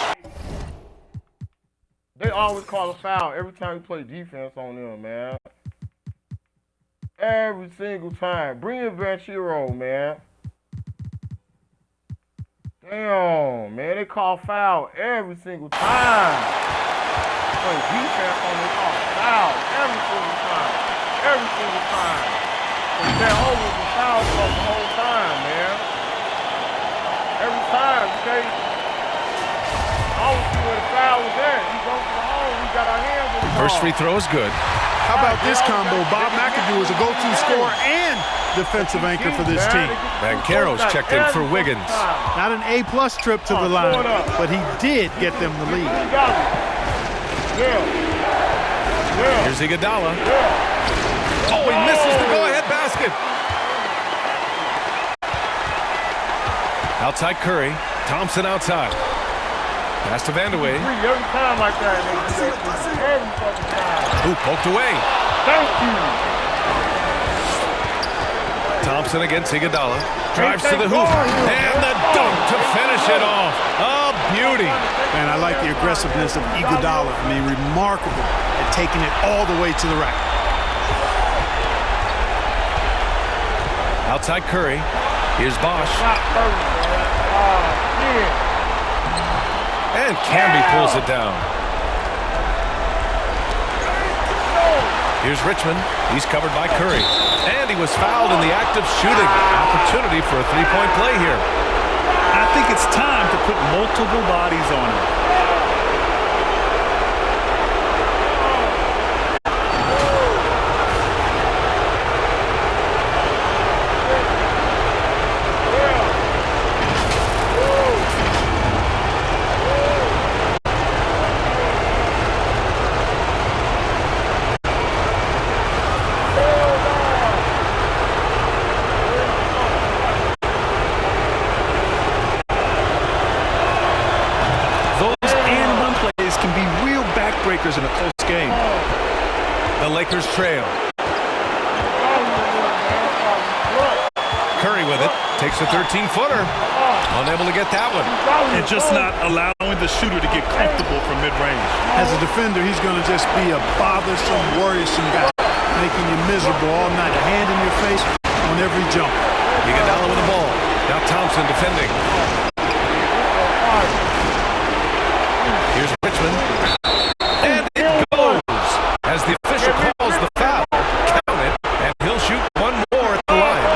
They always call a foul every time we play defense on them, man. Every single time. Bring in Banchero, man. Damn, man. They call foul every single time. Play defense on them, call foul every single time. Every single time. And that over the foul the whole time, man. Every time, okay? I don't see where the foul was at. He goes to the hole. We got our hands on the ball. First free throw is good. How about this combo? Bob McAdoo is a go-to scorer and defensive anchor for this team. Banchero's checked in for Wiggins. Not an A-plus trip to the line, but he did get them the lead. Here's Iguodala. Oh, he misses the go-ahead basket. Outside Curry. Thompson outside. Pass to Vandeweghe. Every time like that, every fucking time. Ooh, poked away. Thank you. Thompson against Iguodala. Drives to the hoop. And the dunk to finish it off. A beauty. Man, I like the aggressiveness of Iguodala. I mean, remarkable at taking it all the way to the rack. Outside Curry. Here's Bosch. And Camby pulls it down. Here's Richmond. He's covered by Curry. And he was fouled in the act of shooting. Opportunity for a three-point play here. I think it's time to put multiple bodies on him. In a close game. The Lakers trail. Curry with it. Takes a 13-footer. Unable to get that one. And just not allowing the shooter to get comfortable from mid-range. As a defender, he's going to just be a bothersome, worrisome guy, making you miserable all night. A hand in your face on every jump. Iguodala with the ball. Now Thompson defending. Here's Richmond. As the official calls the foul, count it, and he'll shoot one more at the line.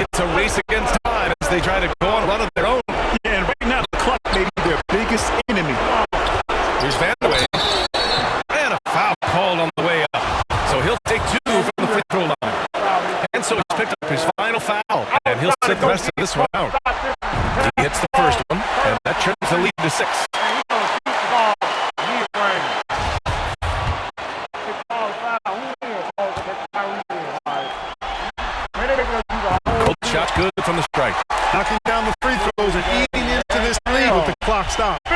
It's a race against time as they try to go on a run of their own. Yeah, and right now the clock may be their biggest enemy. Here's Vandeweghe. And a foul called on the way up. So he'll take two from the free throw line. And so he's picked up his final foul. And he'll sit the rest of this one out. He hits the first one, and that trims the lead to 6. Shot good from the strike. Knocking down the free throws and eating into this lead with the clock stopped.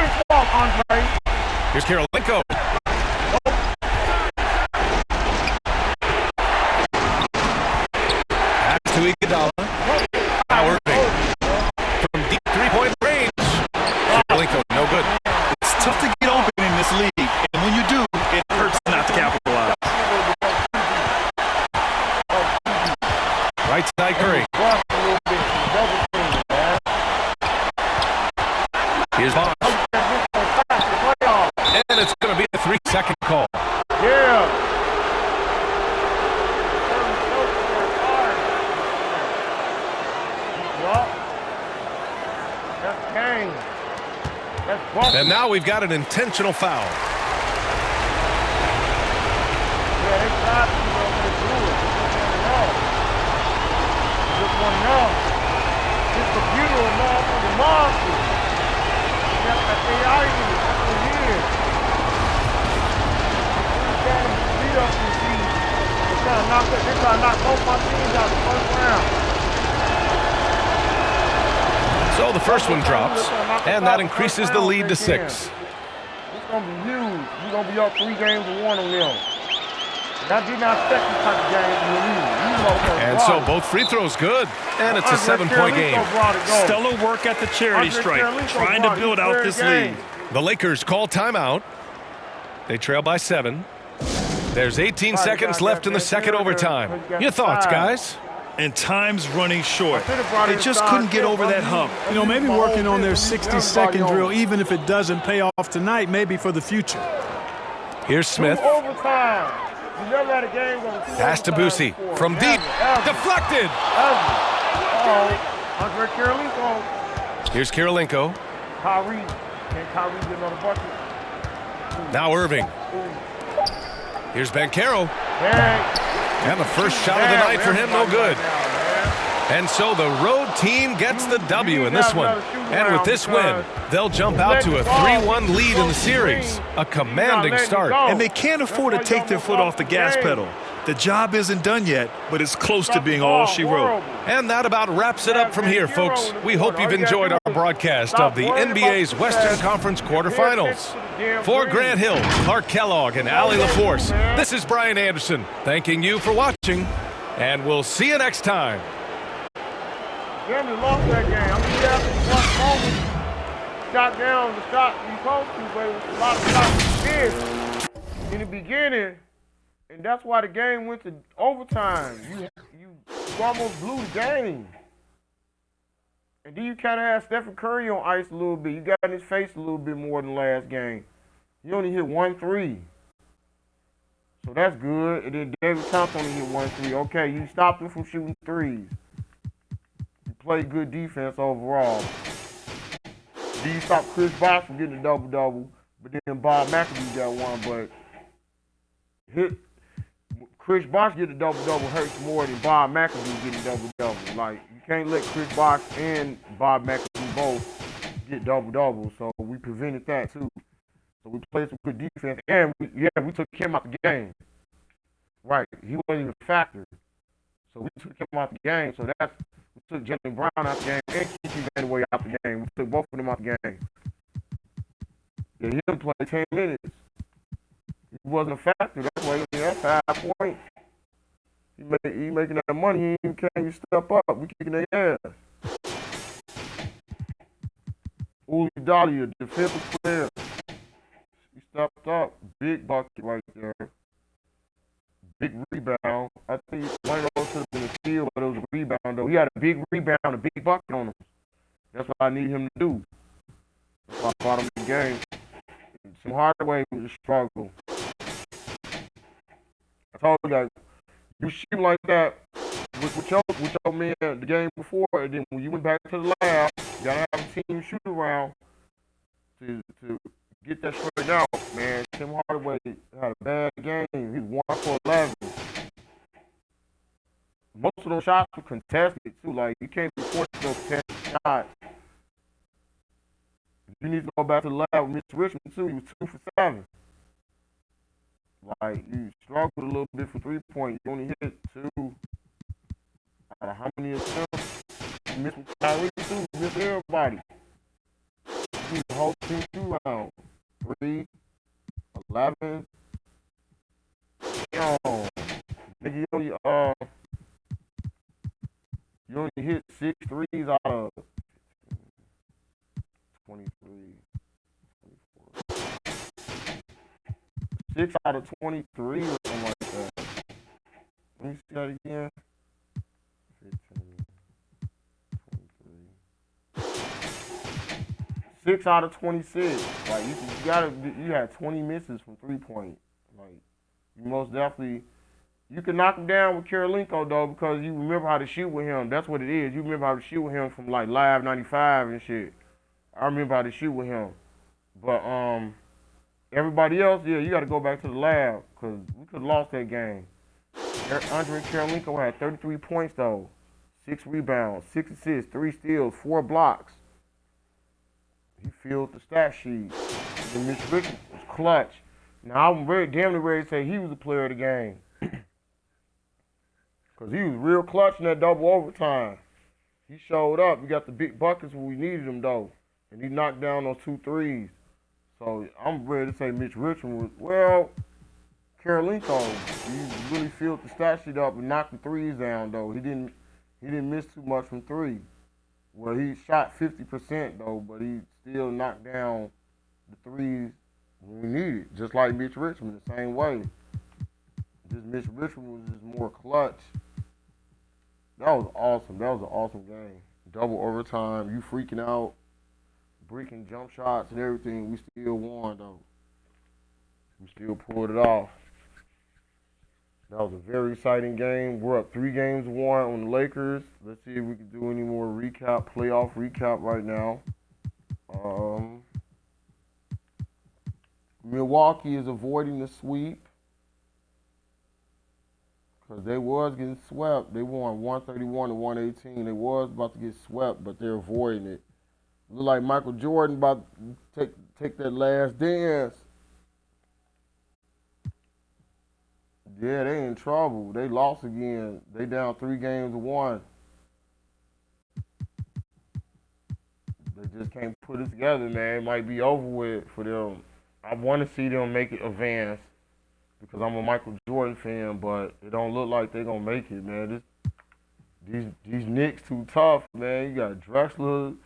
Here's Karolinko. Pass to Iguodala. Howard from deep three-point range. Karolinko, no good. It's tough to get open in this league, and when you do, it hurts not to capitalize. Right side Curry. Here's Bosch. And it's going to be a 3-second call. Yeah. That's Kane. That's And now we've got an intentional foul. Yeah, they tried to do it. Just one enough. This computer is motherfucking monster. That's the AI in it. That's what it is. They're trying to beat up this team. They're trying to knock both my teams out the first round. So the first one drops, and that increases the lead to 6. It's going to be huge. You're going to be up 3 games to 1 on them. And I did not expect this type of game from you. And so both free throws good, and it's a 7-point game. Stellar work at the charity stripe, trying to build out this lead. The Lakers call timeout. They trail by 7. There's 18 seconds left in the second overtime. Your thoughts, guys? And time's running short. They just couldn't get over that hump. You know, maybe working on their 60-second drill, even if it doesn't pay off tonight, maybe for the future. Here's Smith. Overtime. You never had a game on Pass to Boosie from deep. Deflected. Andre Karolinko. Here's Karolinko. Kyrie. Can Kyrie get another bucket? Now Irving. Here's Banchero. Bang. And the first shot of the night for him, no good. And so the road team gets the W in this one. And with this win, they'll jump out to a 3-1 lead in the series. A commanding start. And they can't afford to take their foot off the gas pedal. The job isn't done yet, but it's close to being all she wrote. And that about wraps it up from here, folks. We hope you've enjoyed our broadcast of the NBA's Western Conference quarterfinals. For Grant Hill, Clark Kellogg, and Allie LaForce, this is Brian Anderson thanking you for watching, and we'll see you next time. Gamble lost that game. I mean, yeah, one moment, shot down the shot you supposed to, but it was a lot of shots you missed in the beginning. And that's why the game went to overtime. You almost blew the game. And then you kind of had Stephen Curry on ice a little bit. You got in his face a little bit more than last game. You only hit 1 3. So that's good. And then David Thompson only hit 1 3. Okay, you stopped him from shooting threes. You played good defense overall. Then you stopped Chris Bosh from getting a double-double. But then Bob McAdoo got one. But Chris Bosh getting a double-double hurts more than Bob McAdoo getting double-double. Like, you can't let Chris Bosh and Bob McAdoo both get double-double. So we prevented that, too. So we played some good defense. And, we took him out the game. Right. He wasn't even a factor. So we took him out the game. So we took Jalen Brown out the game and Keith Vanderway out the game. We took both of them out the game. Yeah, he didn't play 10 minutes. He wasn't a factor. That's why he had 5 points. He making that money. He can't even step up. We kicking their ass. Uli Dahlia, defensive player. He stepped up. Big bucket right there. Big rebound. I think one of those should have been a steal, but it was a rebound, though. He had a big rebound, a big bucket on him. That's what I need him to do. That's why I brought him in the game. Some Hardaway was a struggle. I told you that you shoot like that with your man the game before, and then when you went back to the lab, you gotta have a team shoot around to get that straight out, man. Tim Hardaway had a bad game. He was 1 for 11. Most of those shots were contested too. Like, you can't be forced to those contested shots. You need to go back to the lab with Mr. Richmond too. He was 2 for 7. Like, you struggled a little bit for 3-point. You only hit 2. Out of how many attempts? You missed with Kyrie too. You missed everybody. You need the whole team shoot around. 3, 11. Nigga, you only hit 6 threes out of 23, 24. 6 out of 23 or something like that. Let me see that again. 15, 23. 6 out of 26. Like, you had 20 misses from 3-point. Like, you most definitely, you can knock him down with Karolinko though, because you remember how to shoot with him. That's what it is. You remember how to shoot with him from like Live 95 and shit. I remember how to shoot with him. But everybody else, yeah, you got to go back to the lab because we could have lost that game. Andre Karolinko had 33 points though, 6 rebounds, 6 assists, 3 steals, 4 blocks. He filled the stat sheet. And Mitch Richmond was clutch. Now I'm damn near ready to say he was the player of the game. Because he was real clutch in that double overtime. He showed up. We got the big buckets when we needed him, though. And he knocked down those 2 threes. So I'm ready to say Mitch Richmond was, well, Karolinko, he really filled the stat sheet up and knocked the threes down, though. He didn't miss too much from 3. Well, he shot 50%, though, but he still knocked down the threes when we needed, just like Mitch Richmond, the same way. Just Mitch Richmond was just more clutch. That was awesome. That was an awesome game. Double overtime. You freaking out, breaking jump shots and everything. We still won, though. We still pulled it off. That was a very exciting game. We're up 3-1 on the Lakers. Let's see if we can do any more playoff recap right now. Milwaukee is avoiding the sweep because they was getting swept. They won 131 to 118. They was about to get swept, but they're avoiding it. Look like Michael Jordan about to take that last dance. Yeah, they in trouble. They lost again. They down 3-1. They just can't put it together, man. It might be over with for them. I want to see them make it advance because I'm a Michael Jordan fan, but it don't look like they're going to make it, man. These Knicks too tough, man. You got Drexler,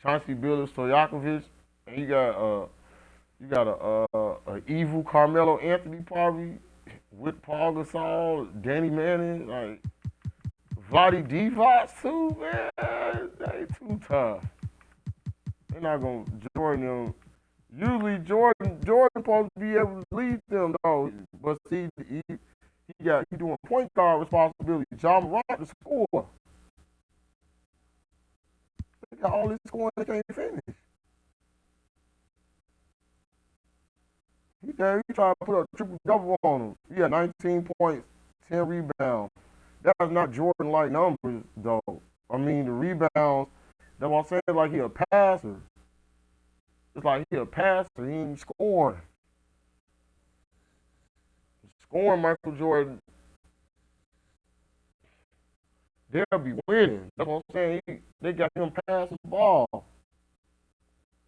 Chauncey Billups, Stojakovic, and you got a evil Carmelo Anthony probably with Paul Gasol, Danny Manning, like Vlade Divac too, man. They too tough. They're not going to join them. Usually Jordan supposed to be able to lead them though, but see he doing point guard responsibility. Ja Morant to score. They got all this scoring they can't finish. He tried to put a triple double on him. He had 19 points, 10 rebounds. That's not Jordan-like numbers though. I mean the rebounds. That's what I'm saying. Like he a passer. It's like he a passer. He ain't scoring. Scoring Michael Jordan, they'll be winning. That's what I'm saying. They got him passing the ball.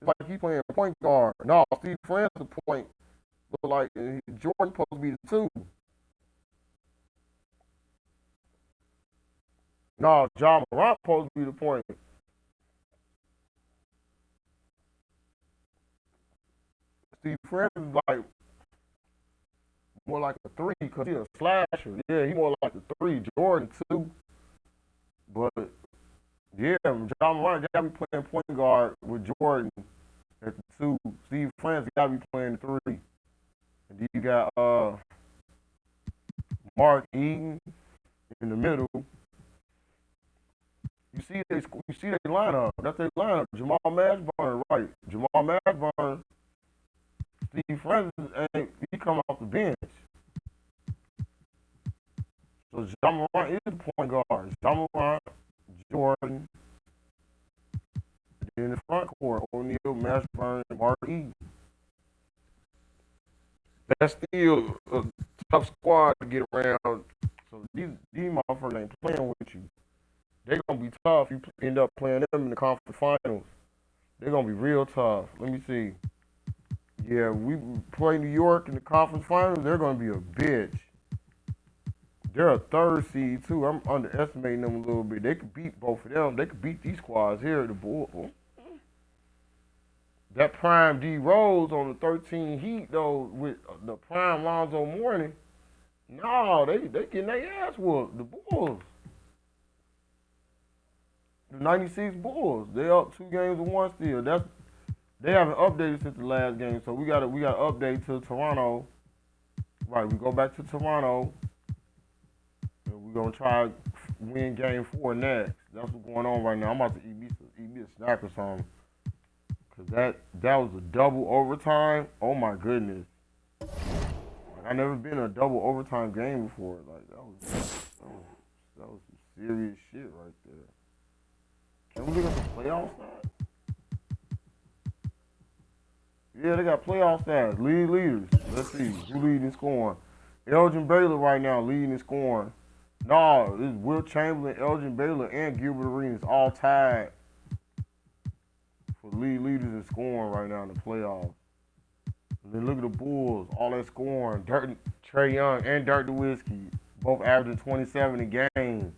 It's like he playing point guard. No, Steve Francis the point. Look like Jordan supposed to be the 2. No, Ja Morant supposed to be the point. Steve Francis is like more like a 3 because he's a slasher. Yeah, he more like a 3. Jordan 2. But yeah, Ja Morant got to be playing point guard with Jordan at the 2. Steve Francis got to be playing the 3. And then you got Mark Eaton in the middle. You see their lineup. That's their lineup. Jamal Mashburn, right? Jamal Mashburn. Steve Francis, he come off the bench. So Ja Morant is the point guard. Ja Morant, Jordan. Then in the front court, O'Neal, Mashburn, and Mark Eaton. That's still a tough squad to get around. So these motherfuckers ain't playing with you. They're going to be tough. You end up playing them in the conference finals. They're going to be real tough. Let me see. Yeah, we play New York in the conference finals. They're going to be a bitch. They're a 3rd seed, too. I'm underestimating them a little bit. They could beat both of them. They could beat these squads here, the Bulls. That prime D Rose on the 13 Heat, though, with the prime Lonzo Mourning, no, they getting their ass whooped. The Bulls. The 96 Bulls. They up 2-1 still. They haven't updated since the last game, so we got to update to Toronto. Right, we go back to Toronto, and we're gonna try to win Game 4 next. That's what's going on right now. I'm about to eat me a snack or something, 'Cause that was a double overtime. Oh my goodness. Like, I never been in a double overtime game before. Like that was some serious shit right there. Can we look at the playoff stats? Yeah, they got playoff stats. League leaders. Let's see. Who leading in scoring? Elgin Baylor right now leading in scoring. No, this is Will Chamberlain, Elgin Baylor, and Gilbert Arenas all tied for league leaders in scoring right now in the playoffs. And then look at the Bulls, all that scoring. Trae Young and Dirk Nowitzki, both averaging 27 a game.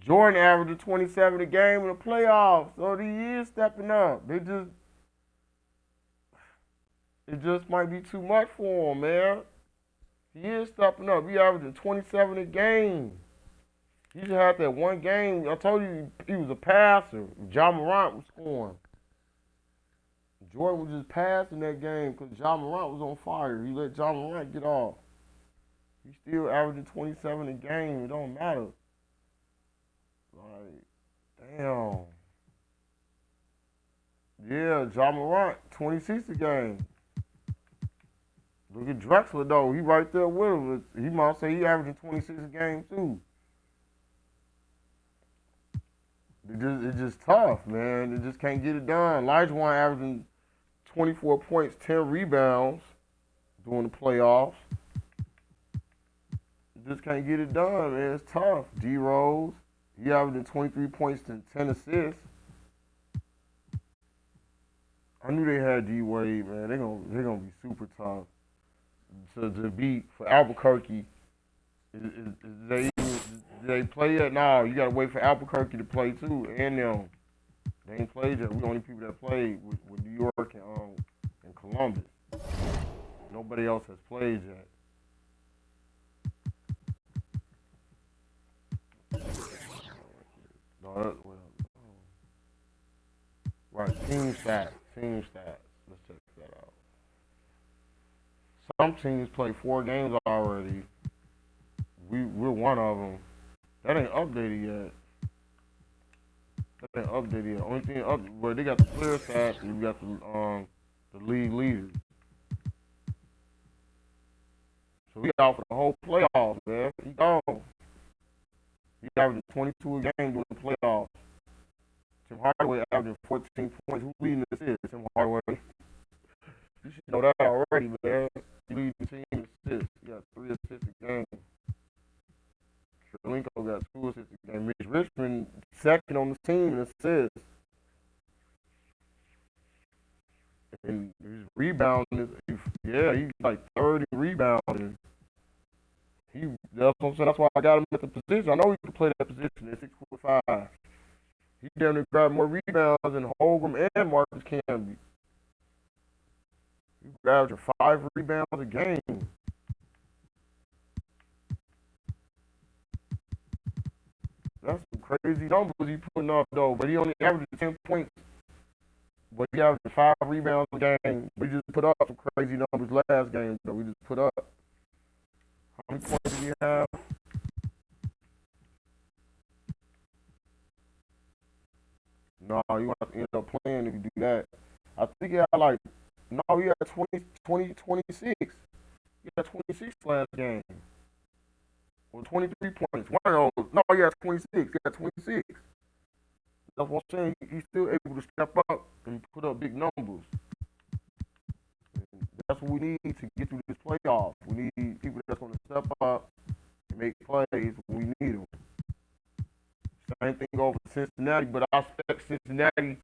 Jordan averaging 27 a game in the playoffs, so he is stepping up. It just might be too much for him, man. He is stepping up. He averaging 27 a game. He just had that one game. I told you he was a passer. John Morant was scoring. Jordan was just passing that game because John Morant was on fire. He let John Morant get off. He's still averaging 27 a game. It don't matter. Like, damn. Yeah, John Morant, 26 a game. Look at Drexler, though. He right there with him. He might say he averaging 26 a game, too. It's just tough, man. They just can't get it done. Olajuwon averaging 24 points, 10 rebounds during the playoffs. Just can't get it done, man. It's tough. D Rose, he averaging 23 points and 10 assists. I knew they had D Wade, man. They're gonna be super tough to beat for Albuquerque. Did they play yet? No, you gotta wait for Albuquerque to play too, and them. They ain't played yet. We're the only people that played with New York and Columbus. Nobody else has played yet. No, right, team stats. Let's check that out. Some teams play 4 games already. We're one of them. That ain't updated yet. Only thing where they got the player stats and you got the league leaders. So we out for the whole playoffs, man. He gone. He averaging 22 a game during the playoffs. Tim Hardaway averaging 14 points. Who leading this is? Tim Hardaway. You should know that already, man. He leads the team in assists. He got 3 assists a game. Linko got 2 assists a game. Mitch Richmond second on the team in assists. And his rebounding he's like 30 rebounding. That's what I'm saying. That's why I got him at the position. I know he can play that position at 6'5". He damn near grabbed more rebounds than Holgram and Marcus Camby. He grabbed 5 rebounds a game. That's some crazy numbers he putting up though. But he only averaged 10 points. But he averaged 5 rebounds a game. We just put up some crazy numbers last game though. We just put up. How many points did he have? No, you have to end up playing if you do that. I think he had he had 26. He had 26 last game. Or 23 points. One of those. No, he had 26. He had 26. That's what I'm saying. He's still able to step up and put up big numbers. And that's what we need to get through this playoff. We need people that's going to step up and make plays when we need them. Same thing over Cincinnati, but I expect Cincinnati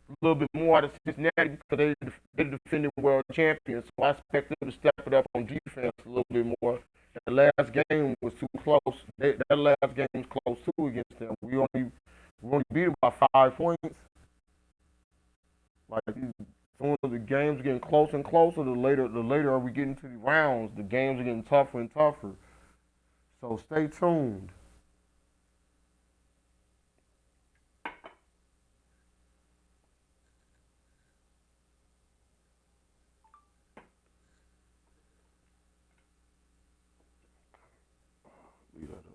a little bit more out of Cincinnati because they're the defending world champions. So I expect them to step it up on defense a little bit more. The last game was too close. That last game was close too against them. We only beat them by 5 points. Like as soon as the games are getting closer and closer, the later are we getting to the rounds. The games are getting tougher and tougher. So stay tuned. Leave that